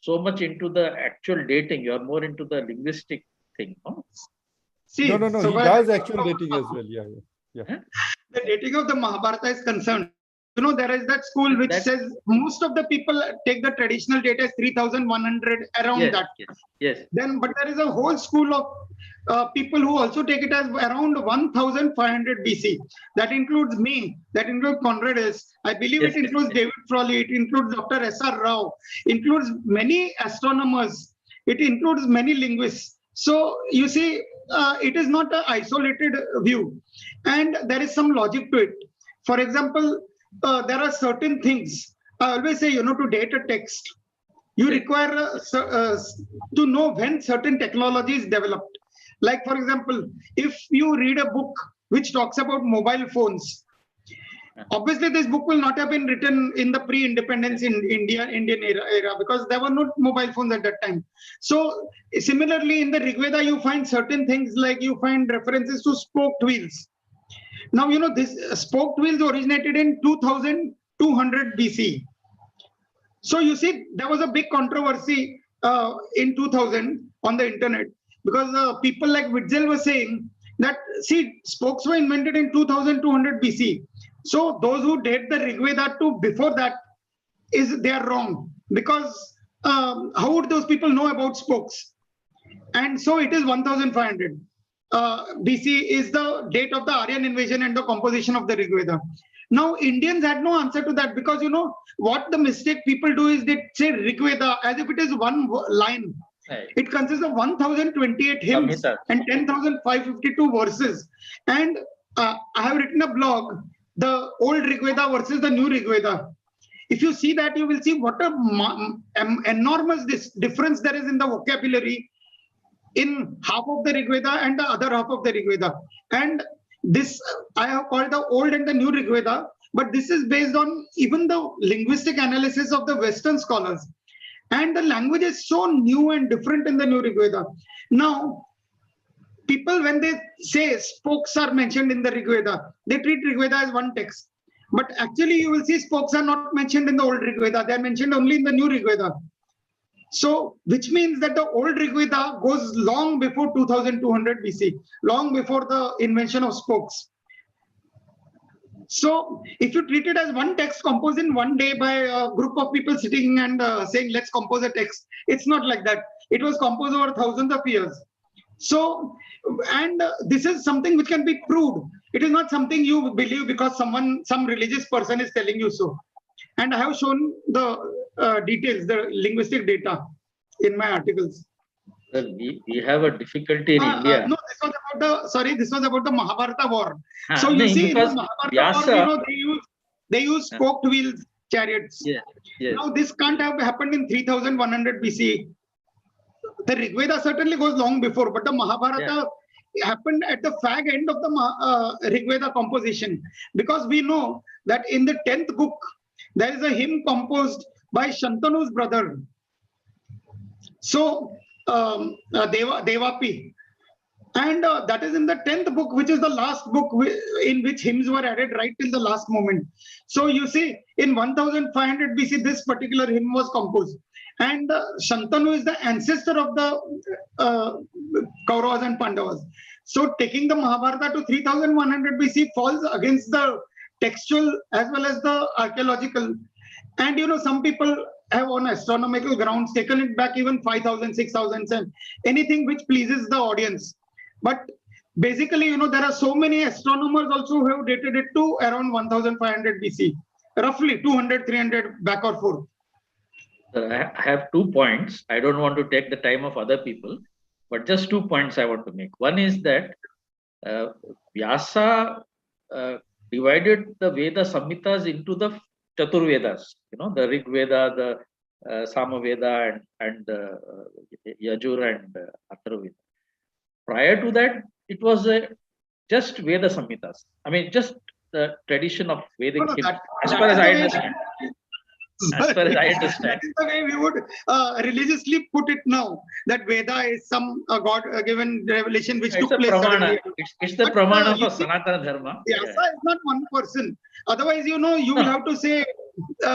so much into the actual dating. You are more into the linguistic thing, no? See, no. He does actual dating as well. Yeah. The dating of the Mahabharata is concerned. There is that school which says most of the people take the traditional date as 3100 around that. Yes. Then, but there is a whole school of people who also take it as around 1500 BC. That includes me. That includes Conrad S. I believe it includes David Frawley. It includes Dr. S.R. Rao. Includes many astronomers. It includes many linguists. So you see, it is not an isolated view, and there is some logic to it. For example, there are certain things. I always say, to date a text, you require to know when certain technology is developed. Like, for example, if you read a book which talks about mobile phones, obviously this book will not have been written in the pre-independence in Indian era, because there were no mobile phones at that time. So similarly, in the Rig Veda, you find certain things like you find references to spoked wheels. Now, you know, this spoked wheels originated in 2200 BC. So you see, there was a big controversy in 2000 on the internet, because people like Witzel were saying that, see, spokes were invented in 2200 BC. So those who date the Rig Veda to before that, they are wrong, because how would those people know about spokes? And so it is 1500 BC is the date of the Aryan invasion and the composition of the Rig Veda. Now, Indians had no answer to that, because, you know, what the mistake people do is they say Rig Veda as if it is one line. Right. It consists of 1028 hymns and 10,552 verses. And I have written a blog, the old Rig Veda versus the new Rig Veda. If you see that, you will see what a enormous difference there is in the vocabulary in half of the Rig Veda and the other half of the Rig Veda. And this I have called the old and the new Rig Veda, but this is based on even the linguistic analysis of the Western scholars. And the language is so new and different in the new Rig Veda. Now, people, when they say spokes are mentioned in the Rig Veda, they treat Rig Veda as one text. But actually, you will see spokes are not mentioned in the old Rig Veda. They are mentioned only in the new Rig Veda. So, which means that the old Rig Veda goes long before 2200 BC, long before the invention of spokes. So, if you treat it as one text composed in one day by a group of people sitting and saying, let's compose a text, it's not like that. It was composed over thousands of years. So, and this is something which can be proved. It is not something you believe because some religious person is telling you so. And I have shown the details, the linguistic data in my articles. Well, we have a difficulty in India. No, this was about the Mahabharata war. So you see, in the Mahabharata war, you know, they use spoked wheels chariots. Yeah, yes. Now this can't have happened in 3100 BC. The Rig Veda certainly goes long before, but the Mahabharata happened at the fag end of the Rig Veda composition, because we know that in the 10th book there is a hymn composed by Shantanu's brother. So Devapi, and that is in the 10th book, which is the last book in which hymns were added right till the last moment. So you see, in 1500 BC, this particular hymn was composed. And Shantanu is the ancestor of the Kauravas and Pandavas. So taking the Mahabharata to 3100 BC falls against the textual as well as the archaeological. And you know, some people have on astronomical grounds taken it back even 5,000, 6,000, and anything which pleases the audience. But basically, you know, there are so many astronomers also who have dated it to around 1500 BC, roughly 200, 300 back or forth. I have 2 points. I don't want to take the time of other people, but just 2 points I want to make. One is that Vyasa divided the Veda Samhitas into the Chaturvedas, you know, the Rig Veda, the Sama Veda, and Yajur and Atharvaveda. Prior to that, it was just Veda Samhitas. I mean, just the tradition of Vedic hymns, as far as I understand. As far as I understand. That is the way we would religiously put it now, that Veda is some God-given revelation which took place. It's the pramana for Sanatana Dharma. Vyasa is not one person. Otherwise, you know, you will have to say,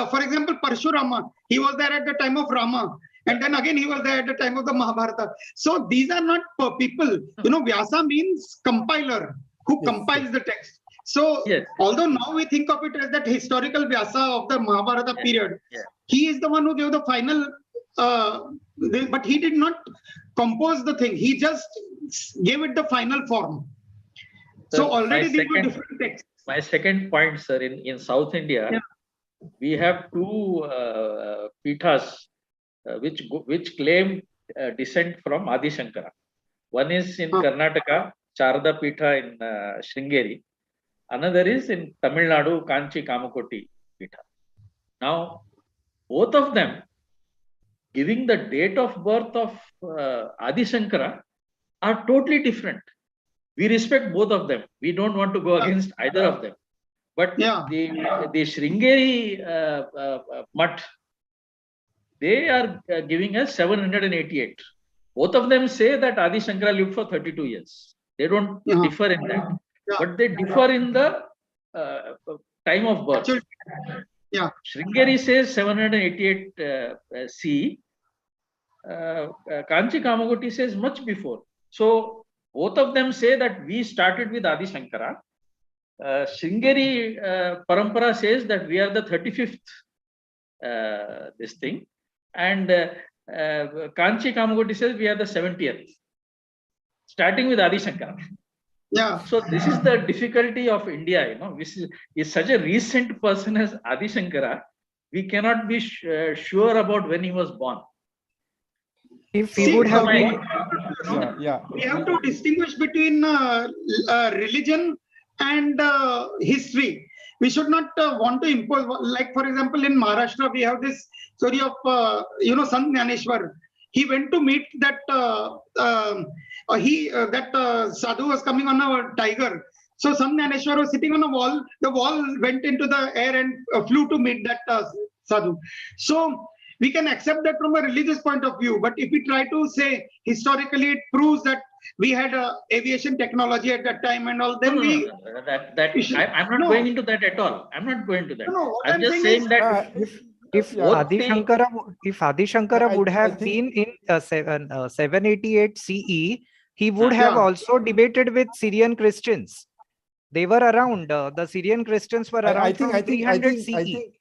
for example, Parshurama, he was there at the time of Rama. And then again, he was there at the time of the Mahabharata. So these are not people. You know, Vyasa means compiler, who compiles the text. So, although now we think of it as that historical Vyasa of the Mahabharata period, he is the one who gave the final, but he did not compose the thing. He just gave it the final form. So already these were different texts. My second point, sir, in South India, we have 2 pithas which claim descent from Adi Shankara. One is in Karnataka, Charada Pitha in Sringeri. Another is in Tamil Nadu, Kanchi Kamakoti Pitha. Now, both of them giving the date of birth of Adi Shankara are totally different. We respect both of them. We don't want to go against either of them. But the Sringeri Mutt, they are giving us 788. Both of them say that Adi Shankara lived for 32 years. They don't differ in that. But they differ in the time of birth. Sringeri says 788 C. Kanchi Kamakoti says much before. So both of them say that we started with Adi Shankara. Sringeri Parampara says that we are the 35th this thing. And Kanchi Kamakoti says we are the 70th. Starting with Adi Shankara. Yeah. So this is the difficulty of India, you know, which is such a recent person as Adi Shankara. We cannot be sure about when he was born. If he would have been, we have to distinguish between religion and history. We should not want to impose, like for example, in Maharashtra, we have this story of, Sant Jnaneshwar. He went to meet that sadhu was coming on a tiger. So Sant Jnaneshwar was sitting on a wall. The wall went into the air and flew to meet that sadhu. So we can accept that from a religious point of view. But if we try to say historically, it proves that we had aviation technology at that time and all, then I'm not going into that at all. I'm not going to that. I'm just saying is, that if Adi Shankara would have been in 788 CE, he would have also debated with Syrian Christians. They were around. The Syrian Christians were around from 300 CE.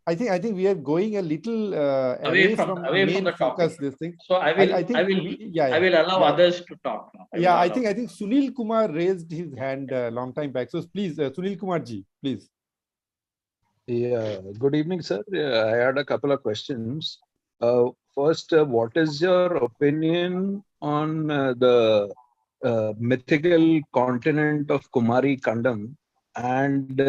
I think we are going a little away from the focus. This thing. So I will allow others to talk now. I think Sunil Kumar raised his hand a long time back. So please, Sunil Kumar ji, please. Yeah. Good evening, sir. I had a couple of questions. First, what is your opinion on the mythical continent of Kumari Kandam, and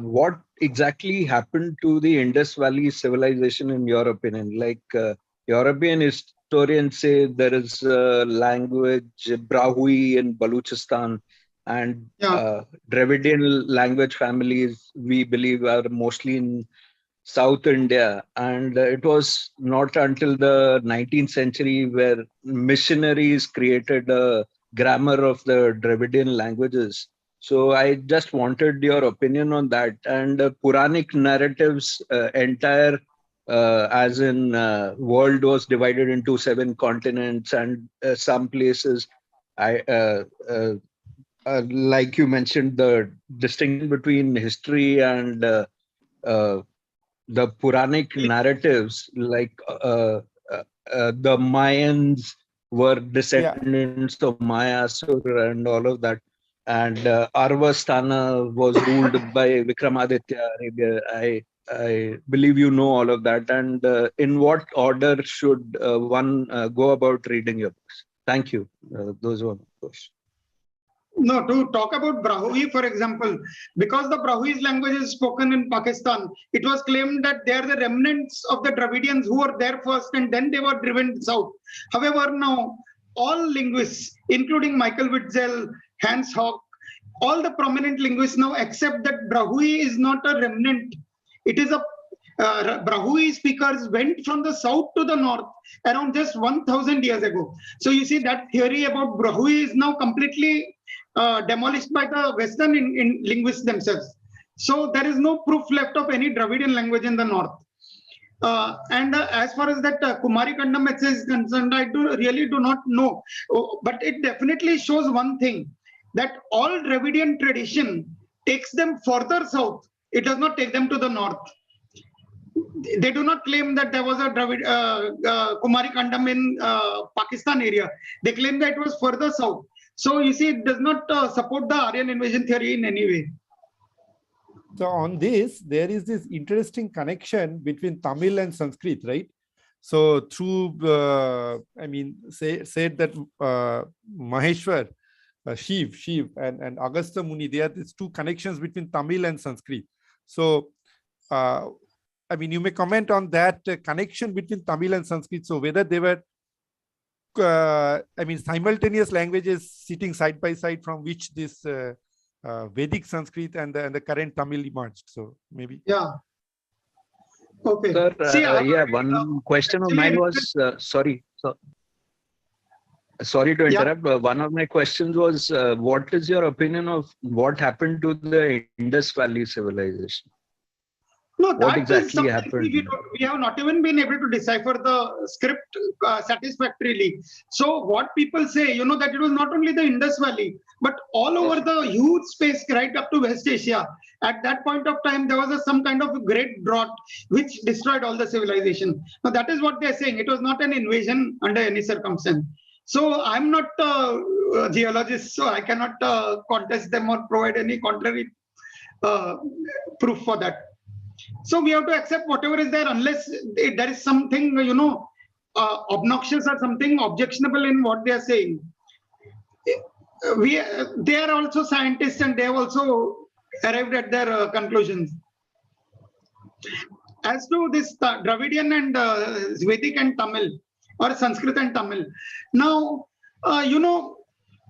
what exactly happened to the Indus Valley civilization in your opinion? Like European historians say there is a language, Brahui in Baluchistan, and Dravidian language families, we believe, are mostly in South India. And it was not until the 19th century where missionaries created a grammar of the Dravidian languages. So I just wanted your opinion on that. And Puranic narratives, entire, as in world was divided into 7 continents, and some places, like you mentioned, the distinction between history and the Puranic narratives, like the Mayans were descendants of Mayasur and all of that. And Arvasthana was ruled by Vikramaditya Arabia. I believe you know all of that. And in what order should one go about reading your books? Thank you. Those were my questions. No, to talk about Brahui, for example, because the Brahui language is spoken in Pakistan, it was claimed that they are the remnants of the Dravidians who were there first and then they were driven south. However, now all linguists, including Michael Witzel, Hans Hock, all the prominent linguists now accept that Brahui is not a remnant. It is a Brahui speakers went from the south to the north around just 1,000 years ago. So you see that theory about Brahui is now completely demolished by the Western in linguists themselves. So there is no proof left of any Dravidian language in the north. As far as that Kumari Kandam is concerned, I really do not know. But it definitely shows one thing, that all Dravidian tradition takes them further south. It does not take them to the north. They do not claim that there was a Kumari Kandam in Pakistan area. They claim that it was further south. So you see, it does not support the Aryan invasion theory in any way. So on this, there is this interesting connection between Tamil and Sanskrit, right? So through, said that Maheshwar, Shiv and Agastya Muni, there are these 2 connections between Tamil and Sanskrit. So, you may comment on that connection between Tamil and Sanskrit. So whether they were I mean, simultaneous languages sitting side by side from which this Vedic Sanskrit and the current Tamil emerged. So maybe. Yeah. Okay. Sir, See, one question of actually mine was, sorry to interrupt. One of my questions was, what is your opinion of what happened to the Indus Valley civilization? No, What that exactly is something happened? we have not even been able to decipher the script satisfactorily. So what people say, that it was not only the Indus Valley, but all over the huge space right up to West Asia. At that point of time, there was some kind of great drought which destroyed all the civilization. Now that is what they're saying. It was not an invasion under any circumstance. So I'm not a geologist, so I cannot contest them or provide any contrary proof for that. So we have to accept whatever is there, unless there is something, obnoxious or something objectionable in what they are saying. They are also scientists and they have also arrived at their conclusions. As to this Dravidian and Vedic and Tamil, or Sanskrit and Tamil. Now,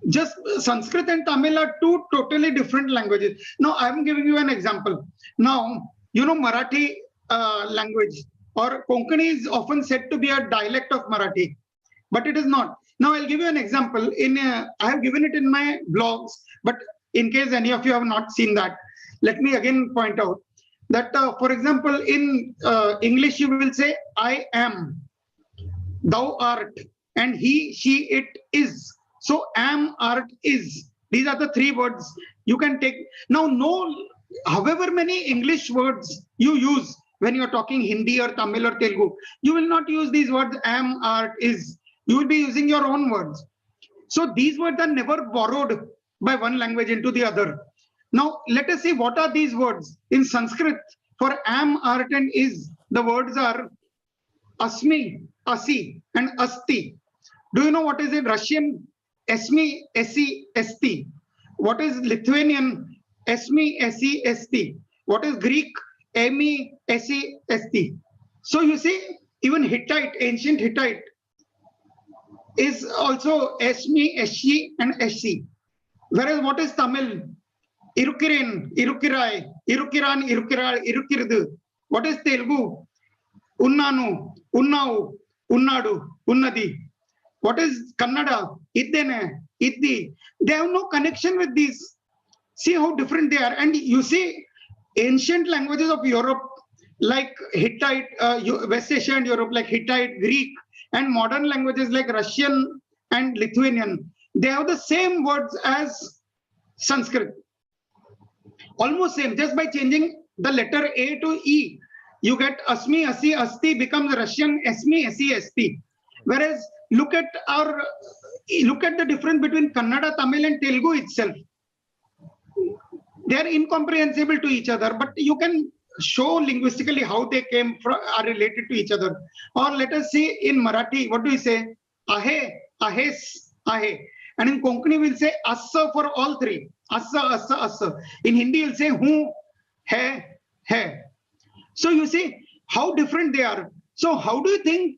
just Sanskrit and Tamil are two totally different languages. Now, I'm giving you an example. Now, Marathi language or Konkani is often said to be a dialect of Marathi, but it is not. Now, I'll give you an example. I have given it in my blogs, but in case any of you have not seen that, let me again point out that, for example, in English, you will say, I am, thou art, and he, she, it is. So, am, art, is. These are the three words you can take. Now, however many English words you use when you're talking Hindi or Tamil or Telugu, you will not use these words am, art, is. You will be using your own words. So these words are never borrowed by one language into the other. Now let us see what are these words. In Sanskrit, for am, art and is, the words are asmi, asi and asti. Do you know what is in Russian? Esmi, esi, esti. What is Lithuanian? Esmi, esi, esti. What is Greek? Emi, esi, esti. So you see, even Hittite, ancient Hittite, is also Esmi, Eshi, and Eshi. Whereas what is Tamil? Irukirin, Irukirai, Irukiran, Irukiral, Irukirdu. What is Telugu? Unnanu, Unnau, Unnadu, Unnadi. What is Kannada? Iddene, Iddi. They have no connection with these. See how different they are. And you see, ancient languages of Europe, like Hittite, West Asia and Europe, like Hittite, Greek, and modern languages like Russian and Lithuanian, they have the same words as Sanskrit. Almost same, just by changing the letter A to E. You get Asmi, Asi, Asti becomes Russian Esmi, Esi, Esti. Whereas look at the difference between Kannada, Tamil and Telugu itself. They are incomprehensible to each other, but you can show linguistically how they are related to each other. Or let us see in Marathi, what do we say? Ahe, ahes, ahe. And in Konkani, we'll say assa for all three. Assa, assa, assa. In Hindi, we'll say hu, hai, hai. So you see how different they are. So how do you think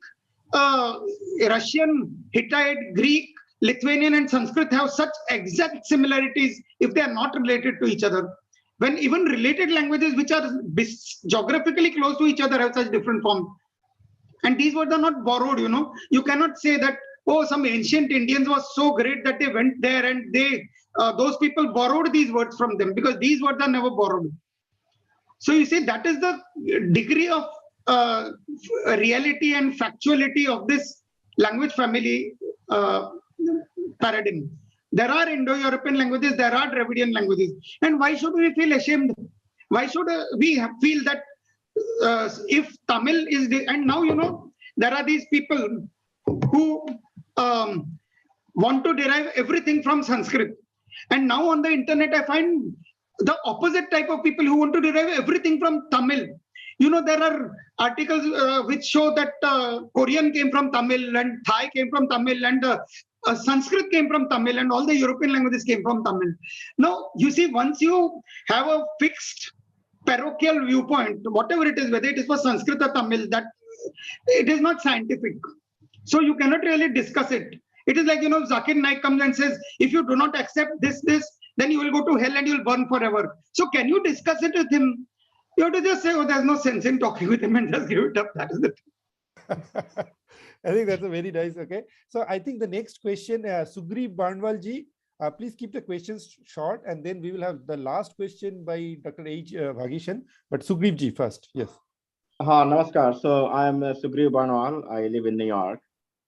Russian, Hittite, Greek, Lithuanian and Sanskrit have such exact similarities if they are not related to each other? When even related languages which are geographically close to each other have such different forms. And these words are not borrowed, You cannot say that, oh, some ancient Indians was so great that they went there and those people borrowed these words from them, because these words are never borrowed. So you see, that is the degree of reality and factuality of this language family paradigm. There are Indo-European languages, there are Dravidian languages. And why should we feel ashamed? Why should we feel that if Tamil is, and now, there are these people who want to derive everything from Sanskrit. And now on the internet, I find the opposite type of people who want to derive everything from Tamil. There are articles which show that Korean came from Tamil and Thai came from Tamil and Sanskrit came from Tamil and all the European languages came from Tamil. Now, you see, once you have a fixed parochial viewpoint, whatever it is, whether it is for Sanskrit or Tamil, that it is not scientific. So you cannot really discuss it. It is like, Zakir Naik comes and says, if you do not accept this, then you will go to hell and you will burn forever. So can you discuss it with him? You have to just say, oh, there's no sense in talking with him and just give it up. That is it. I think that's a very nice. Okay. So I think the next question, Sugriv Banwalji, please keep the questions short, and then we will have the last question by Dr. H. Bhagishan. But Sugriv ji first. Yes. Namaskar. So I'm Sugriv Barnwal. I live in New York.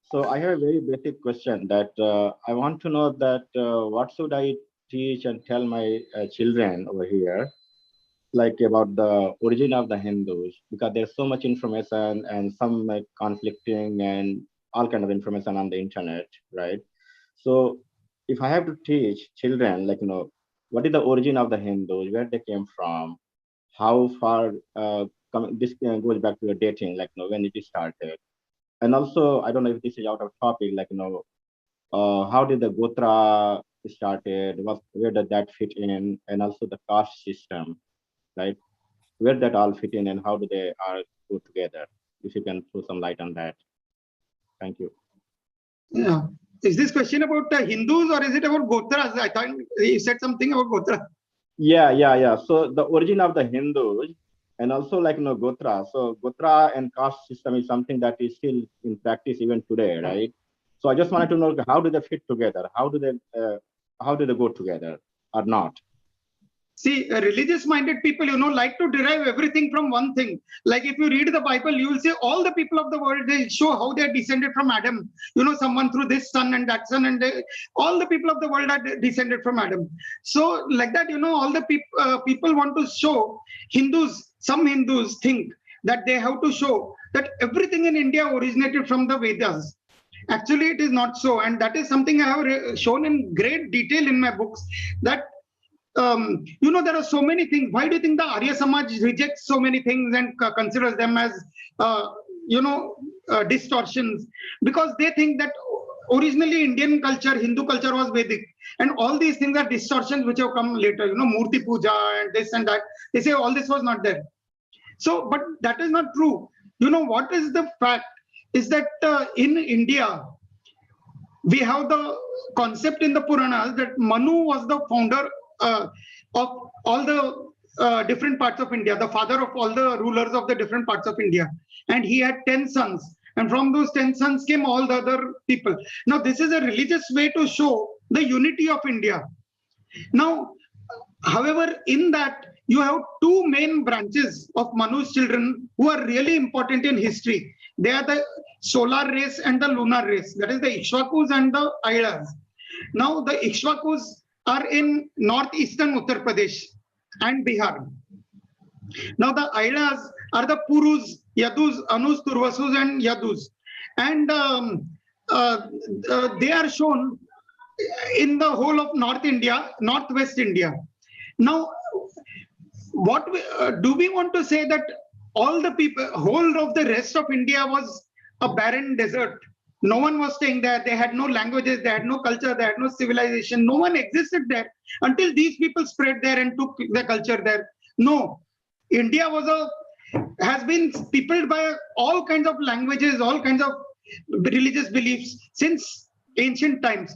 So I have a very basic question that I want to know that what should I teach and tell my children over here, like about the origin of the Hindus, because there's so much information and some conflicting and all kind of information on the internet, right? So if I have to teach children, like, what is the origin of the Hindus, where they came from, how far this goes back to the dating, like, when it started. And also, I don't know if this is out of topic, like, how did the Gotra started, where did that fit in, and also the caste system, right? Where that all fit in and how do they all go together? If you can throw some light on that. Thank you. Yeah. Is this question about Hindus or is it about Gotras? I thought you said something about Gotra. Yeah. So the origin of the Hindus and also like, Gotra. So Gotra and caste system is something that is still in practice even today, right? So I just wanted to know, how do they fit together? How do they go together or not? See, religious-minded people, like to derive everything from one thing. Like if you read the Bible, you will see all the people of the world, they show how they are descended from Adam. Someone through this son and that son, and all the people of the world are descended from Adam. So like that, all the people want to show some Hindus think that they have to show that everything in India originated from the Vedas. Actually, it is not so. And that is something I have shown in great detail in my books, that there are so many things. Why do you think the Arya Samaj rejects so many things and considers them as, distortions? Because they think that originally Indian culture, Hindu culture was Vedic. And all these things are distortions which have come later, Murti Puja and this and that. They say all this was not there. So, but that is not true. What is the fact is that in India, we have the concept in the Puranas that Manu was the founder of all the different parts of India, the father of all the rulers of the different parts of India. And he had 10 sons. And from those 10 sons came all the other people. Now, this is a religious way to show the unity of India. Now, however, in that, you have two main branches of Manu's children who are really important in history. They are the solar race and the lunar race. That is the Ikshvakus and the Ailas. Now, the Ikshvakus are in northeastern Uttar Pradesh and Bihar. Now the Ailas are the Purus, Yadus, Anus, Turvasus and Yadus. And they are shown in the whole of North India, Northwest India. Now, what do we want to say that all the people, whole of the rest of India was a barren desert? No one was staying there. They had no languages, they had no culture, they had no civilization. No one existed there until these people spread there and took the culture there. No, India has been peopled by all kinds of languages, all kinds of religious beliefs since ancient times.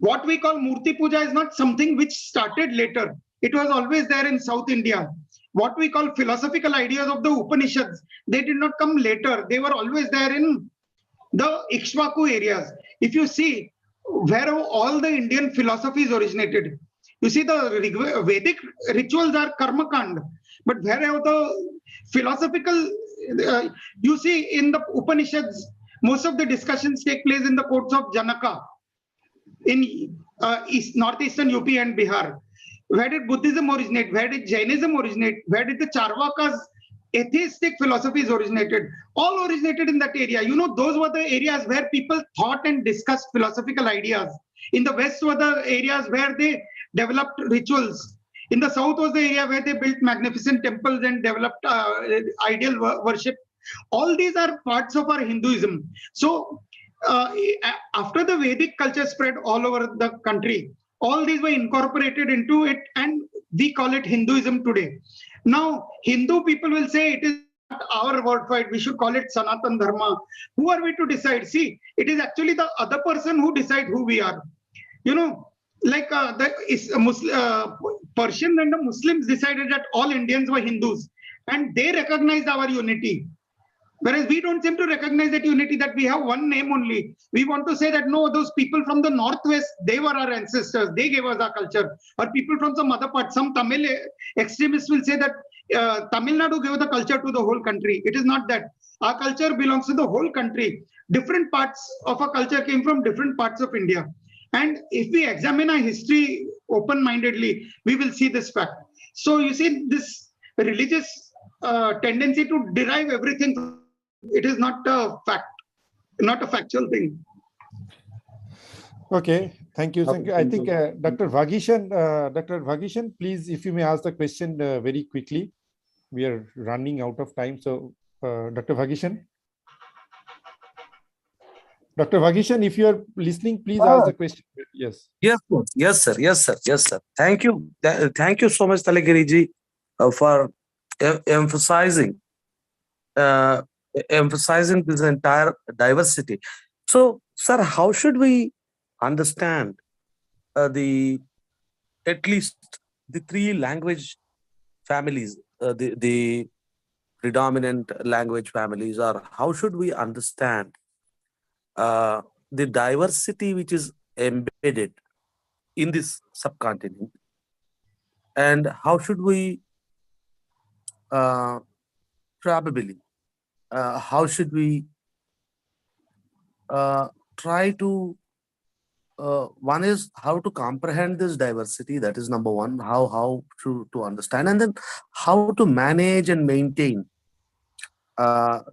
What we call Murti Puja is not something which started later. It was always there in South India. What we call philosophical ideas of the Upanishads, they did not come later. They were always there in the Ikshvaku areas. If you see where all the Indian philosophies originated, you see the Vedic rituals are Karma Kand, but where have the philosophical, you see in the Upanishads, most of the discussions take place in the courts of Janaka in northeastern UP and Bihar. Where did Buddhism originate? Where did Jainism originate? Where did the Charvakas atheistic philosophies originated? All originated in that area. Those were the areas where people thought and discussed philosophical ideas. In the West were the areas where they developed rituals. In the South was the area where they built magnificent temples and developed ideal worship. All these are parts of our Hinduism. So after the Vedic culture spread all over the country, all these were incorporated into it, and we call it Hinduism today. Now, Hindu people will say it is our word for it. We should call it Sanatan Dharma. Who are we to decide? See, it is actually the other person who decides who we are. You know, like Persians and the Muslims decided that all Indians were Hindus, and they recognized our unity. Whereas we don't seem to recognize that unity, that we have one name only. We want to say that no, those people from the northwest, they were our ancestors, they gave us our culture. Or people from some other part, some Tamil extremists will say that Tamil Nadu gave the culture to the whole country. It is not that. Our culture belongs to the whole country. Different parts of our culture came from different parts of India. And if we examine our history open-mindedly, we will see this fact. So you see, this religious tendency to derive everything, it is not a fact, not a factual thing. Okay, thank you. Thank you. I think Dr. Vagishan, please, if you may ask the question very quickly. We are running out of time. So, Dr. Vagishan. Dr. Vagishan, if you are listening, please ask the question. Yes. Yes, sir. Yes, sir. Yes, sir. Yes, sir. Thank you. Thank you so much, Talagiri for emphasizing this entire diversity. So, sir, how should we understand at least the three language families, the predominant language families, or how should we understand the diversity which is embedded in this subcontinent, and how should we probably how should we try to one is how to comprehend this diversity, that is number one, how to understand, and then how to manage and maintain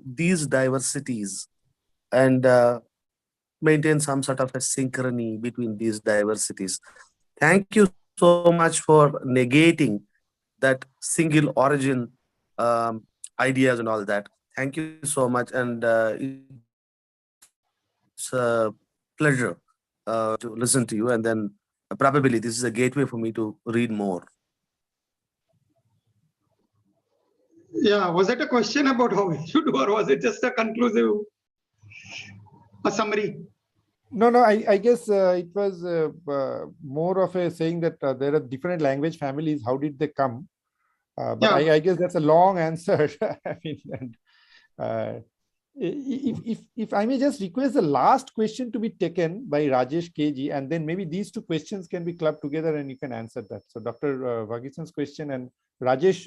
these diversities and maintain some sort of a synchrony between these diversities. Thank you so much for negating that single origin ideas and all that. Thank you so much, and it's a pleasure to listen to you, and then probably this is a gateway for me to read more. Yeah, was that a question about how we should do, or was it just a conclusive, a summary? No, I guess it was more of a saying that there are different language families. How did they come? But yeah. I guess that's a long answer. I mean, and, if I may just request the last question to be taken by Rajesh KG, and then maybe these two questions can be clubbed together and you can answer that. So Dr. Vagishan's question and Rajesh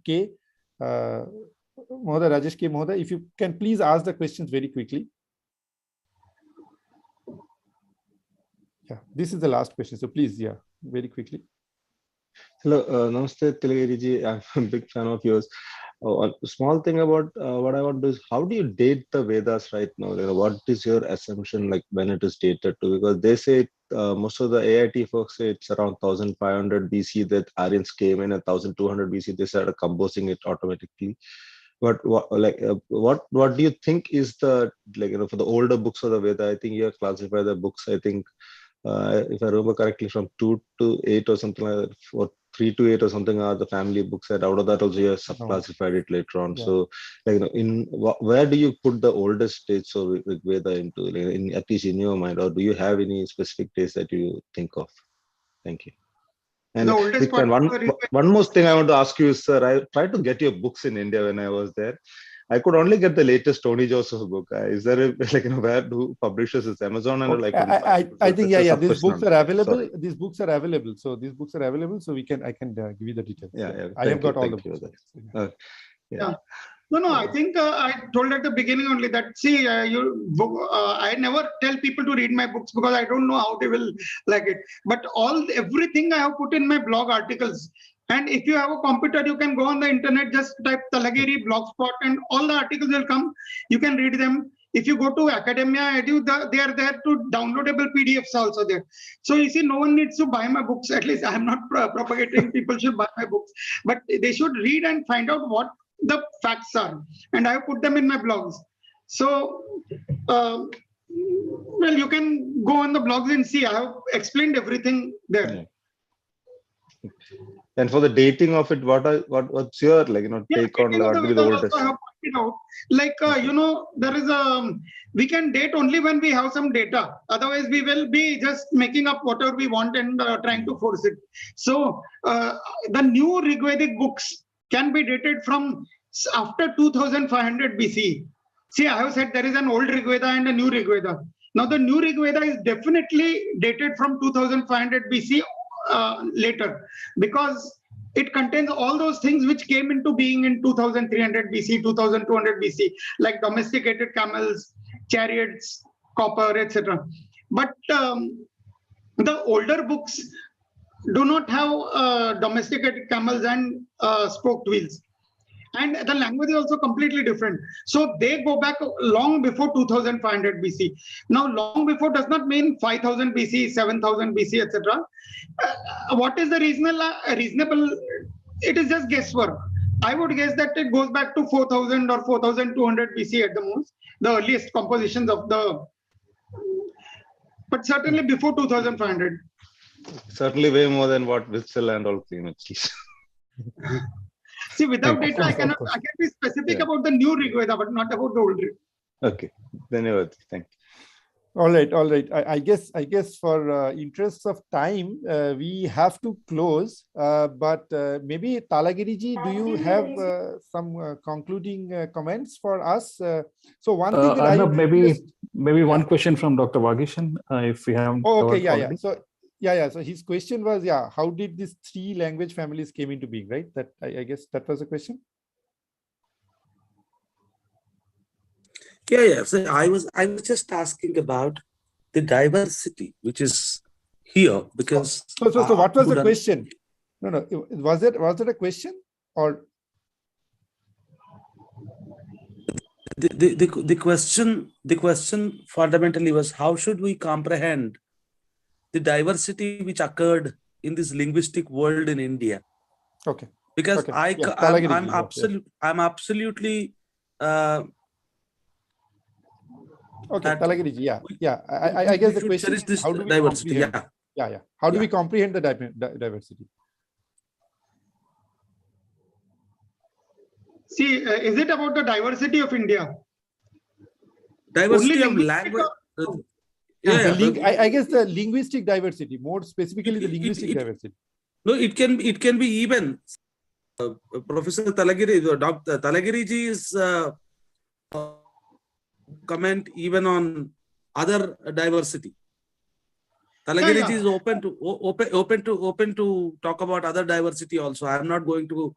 K. Mohoda, Rajesh K. Mohoda, if you can please ask the questions very quickly. Yeah, this is the last question. So please, yeah, very quickly. Hello, Namaste, Talagiri. I'm a big fan of yours. A small thing about what I want to do is, how do you date the Vedas right now? What is your assumption like when it is dated to? Because they say most of the AIT folks say it's around 1500 BC that Aryans came in, and 1200 BC they started composing it automatically. But what do you think is the for the older books of the Veda? I think you have classified the books. I think if I remember correctly, from 2 to 8 or something like that, or 3 to 8 or something are the family books, and out of that also you have subclassified it later on. Yeah. So, where do you put the oldest stage of Veda into, at least in your mind, or do you have any specific days that you think of? Thank you. And one more thing I want to ask you is, sir, I tried to get your books in India when I was there. I could only get the latest Tony Joseph book. Is there where do publishers is Amazon and I think these books are available. Sorry. These books are available. So these books are available. So I can give you the details. Yeah. I have got all the books. Yeah. No. I think I told at the beginning only that I never tell people to read my books because I don't know how they will like it. But everything I have put in my blog articles. And if you have a computer, you can go on the internet, just type Talagiri Blogspot, and all the articles will come. You can read them. If you go to Academia Edu, they are there to downloadable PDFs also there. So you see, no one needs to buy my books. At least I am not propagating people should buy my books, but they should read and find out what the facts are. And I put them in my blogs. So, you can go on the blogs and see. I have explained everything there. And for the dating of it, what's your take on what will be the oldest? it out. Like, there is we can date only when we have some data. Otherwise, we will be just making up whatever we want and trying to force it. So, the new Rigvedic books can be dated from after 2500 BC. See, I have said there is an old Rigveda and a new Rigveda. Now, the new Rigveda is definitely dated from 2500 BC later, because it contains all those things which came into being in 2300 BC, 2200 BC, like domesticated camels, chariots, copper, etc. But the older books do not have domesticated camels and spoked wheels. And the language is also completely different. So they go back long before 2500 BC. Now, long before does not mean 5000 BC, 7000 BC, etc. What is the reasonable? It is just guesswork. I would guess that it goes back to 4000 or 4200 BC at the most, the earliest compositions of the, but certainly before 2500. Certainly way more than what Witzel and all claim, at least. See, without data, I can be specific about the new Rigveda, but not about the old Rigveda. Okay, Dhanyavad. Thank you. All right. I guess for interests of time, we have to close. But maybe Talagiri-ji, do you have some concluding comments for us? So one thing that maybe one question from Dr. Vagishan, if we haven't. Oh, okay, yeah. So his question was, how did these three language families came into being, right? That I guess that was the question. Yeah. So I was just asking about the diversity which is here, because. So what was the question? No. Was it a question or? The question fundamentally was, how should we comprehend the diversity which occurred in this linguistic world in India? Okay. Because okay. I'm absolutely. Okay, Talagiri-ji, yeah. I guess the question is this how do we diversity? Yeah. How do we comprehend the diversity? See, is it about the diversity of India? Diversity of language. I guess the linguistic diversity, more specifically the linguistic diversity. No, it can be even. Professor Talagiri, Dr. Talagiri-ji's comment even on other diversity. Talagiri-ji is open to talk about other diversity also. I am not going to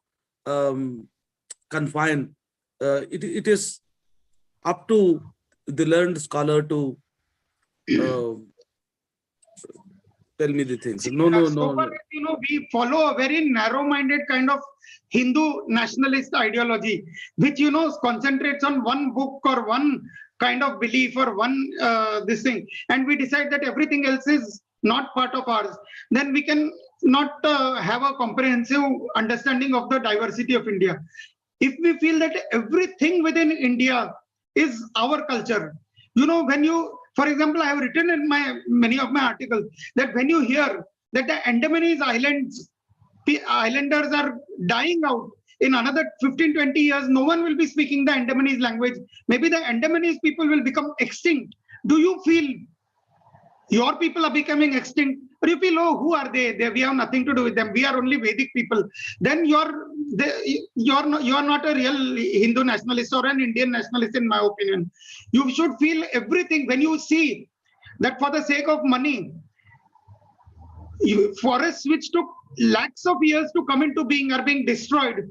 confine. It is up to the learned scholar to tell me the things. No. We follow a very narrow-minded kind of Hindu nationalist ideology, which concentrates on one book or one kind of belief or one this thing, and we decide that everything else is not part of ours. Then we can not have a comprehensive understanding of the diversity of India. If we feel that everything within India is our culture, when you, for example, I have written in many of my articles that when you hear that the Andamanese islanders are dying out, in another 15-20 years, no one will be speaking the Andamanese language. Maybe the Andamanese people will become extinct. Do you feel your people are becoming extinct? Or you feel, oh, who are they? We have nothing to do with them. We are only Vedic people. Then you're not a real Hindu nationalist or an Indian nationalist, in my opinion. You should feel everything when you see that for the sake of money, forests which took lakhs of years to come into being are being destroyed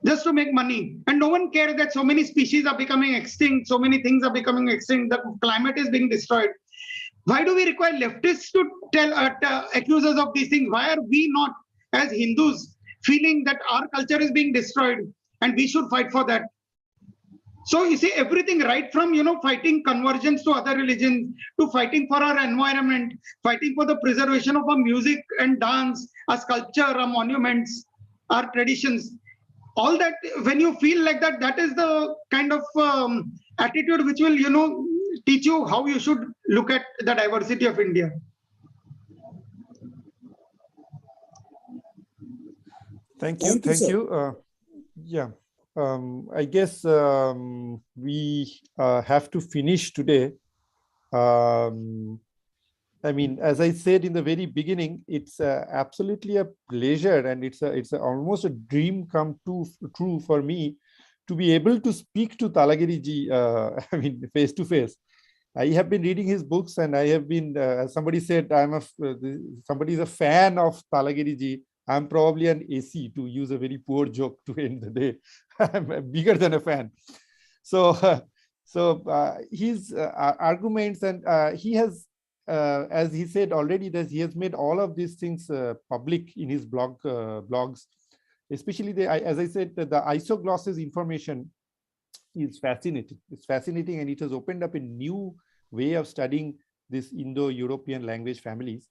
just to make money. And no one cares that so many species are becoming extinct, so many things are becoming extinct, the climate is being destroyed. Why do we require leftists to accuse us of these things? Why are we not, as Hindus, feeling that our culture is being destroyed and we should fight for that? So you see, everything right from, fighting convergence to other religions, to fighting for our environment, fighting for the preservation of our music and dance, our sculpture, our monuments, our traditions. All that, when you feel like that, that is the kind of attitude which will, teach you how you should look at the diversity of India. Thank you. Yeah. I guess we have to finish today. I mean, as I said in the very beginning, it's absolutely a pleasure, and it's almost a dream come true for me to be able to speak to Talagiri ji. I mean, face to face. I have been reading his books, and I have been, as somebody said, somebody is a fan of Talagiri ji. I'm probably an AC, to use a very poor joke to end the day. I'm bigger than a fan. So, his arguments, and he has, as he said already, that he has made all of these things public in his blogs, especially as I said, the isoglosses information is fascinating. It's fascinating, and it has opened up a new way of studying this Indo-European language families.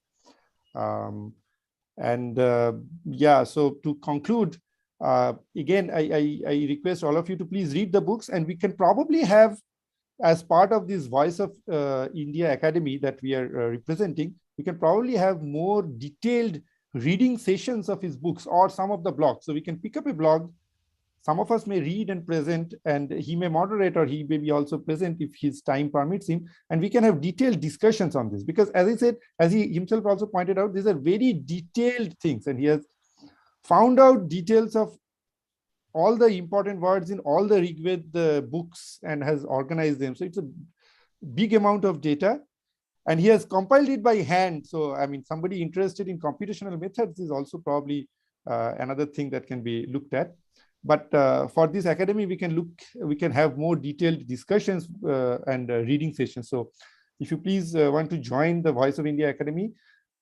Yeah, so to conclude, again, I request all of you to please read the books, and we can probably have, as part of this Voice of India Academy that we are representing, we can probably have more detailed reading sessions of his books or some of the blogs. So we can pick up a blog. Some of us may read and present, and he may moderate, or he may be also present if his time permits him. And we can have detailed discussions on this, because as I said, as he himself also pointed out, these are very detailed things, and he has found out details of all the important words in all the Rigved books and has organized them. So it's a big amount of data, and he has compiled it by hand. So, I mean, somebody interested in computational methods is also probably another thing that can be looked at. But for this academy, we can have more detailed discussions and reading sessions. So if you please want to join the Voice of India Academy,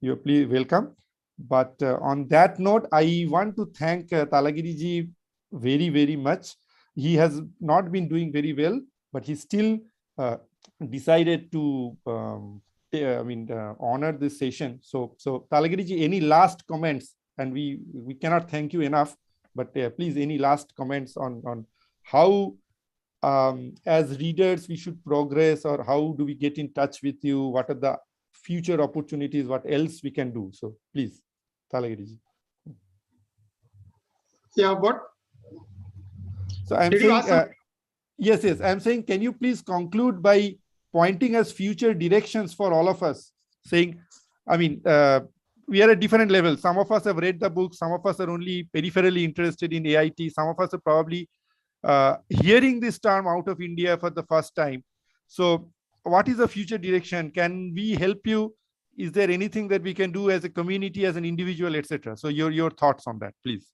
you're please welcome. But on that note, I want to thank Talagiri ji very, very much. He has not been doing very well, but he still decided to honor this session. So Talagiri ji, any last comments? And we cannot thank you enough, but please, any last comments on how as readers we should progress, or how do we get in touch with you? What are the future opportunities? What else we can do? So please, Talagiri ji. Yeah, what? So I'm saying, yes, I'm saying, can you please conclude by pointing us future directions for all of us, saying, I mean, we are at different levels. Some of us have read the book. Some of us are only peripherally interested in AIT. Some of us are probably hearing this term out of India for the first time. So what is the future direction? Can we help you? Is there anything that we can do as a community, as an individual, etc.? So your thoughts on that, please.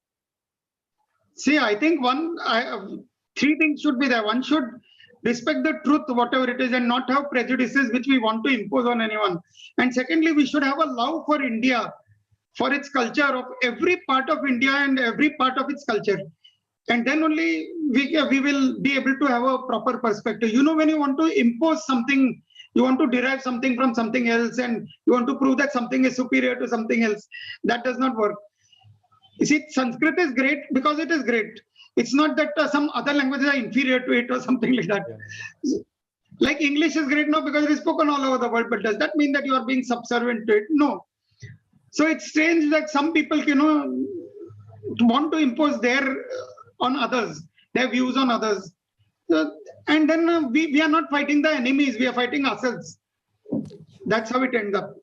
See, I think three things should be there. One should respect the truth, whatever it is, and not have prejudices which we want to impose on anyone. And secondly, we should have a love for India, for its culture, of every part of India and every part of its culture. And then only we will be able to have a proper perspective. You know, when you want to impose something, you want to derive something from something else, and you want to prove that something is superior to something else, that does not work. You see, Sanskrit is great because it is great. It's not that some other languages are inferior to it or something like that. Yeah. Like English is great now because it is spoken all over the world, but does that mean that you are being subservient to it? No. So it's strange that some people, want to impose on others, their views on others. And then we are not fighting the enemies, we are fighting ourselves. That's how it ends up.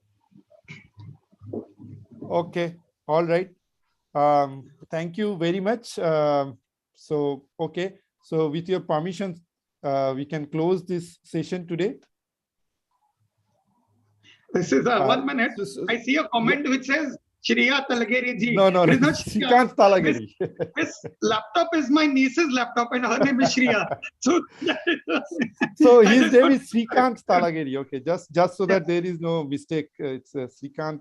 Okay, all right. Thank you very much. So with your permission, we can close this session today. This is 1 minute. I see a comment which says Shriya Talagiri ji. No, Shrikant Talagiri. This laptop is my niece's laptop, and her name is Shriya. So his name is Shrikant Talagiri. Okay, just so that there is no mistake, it's Shrikant.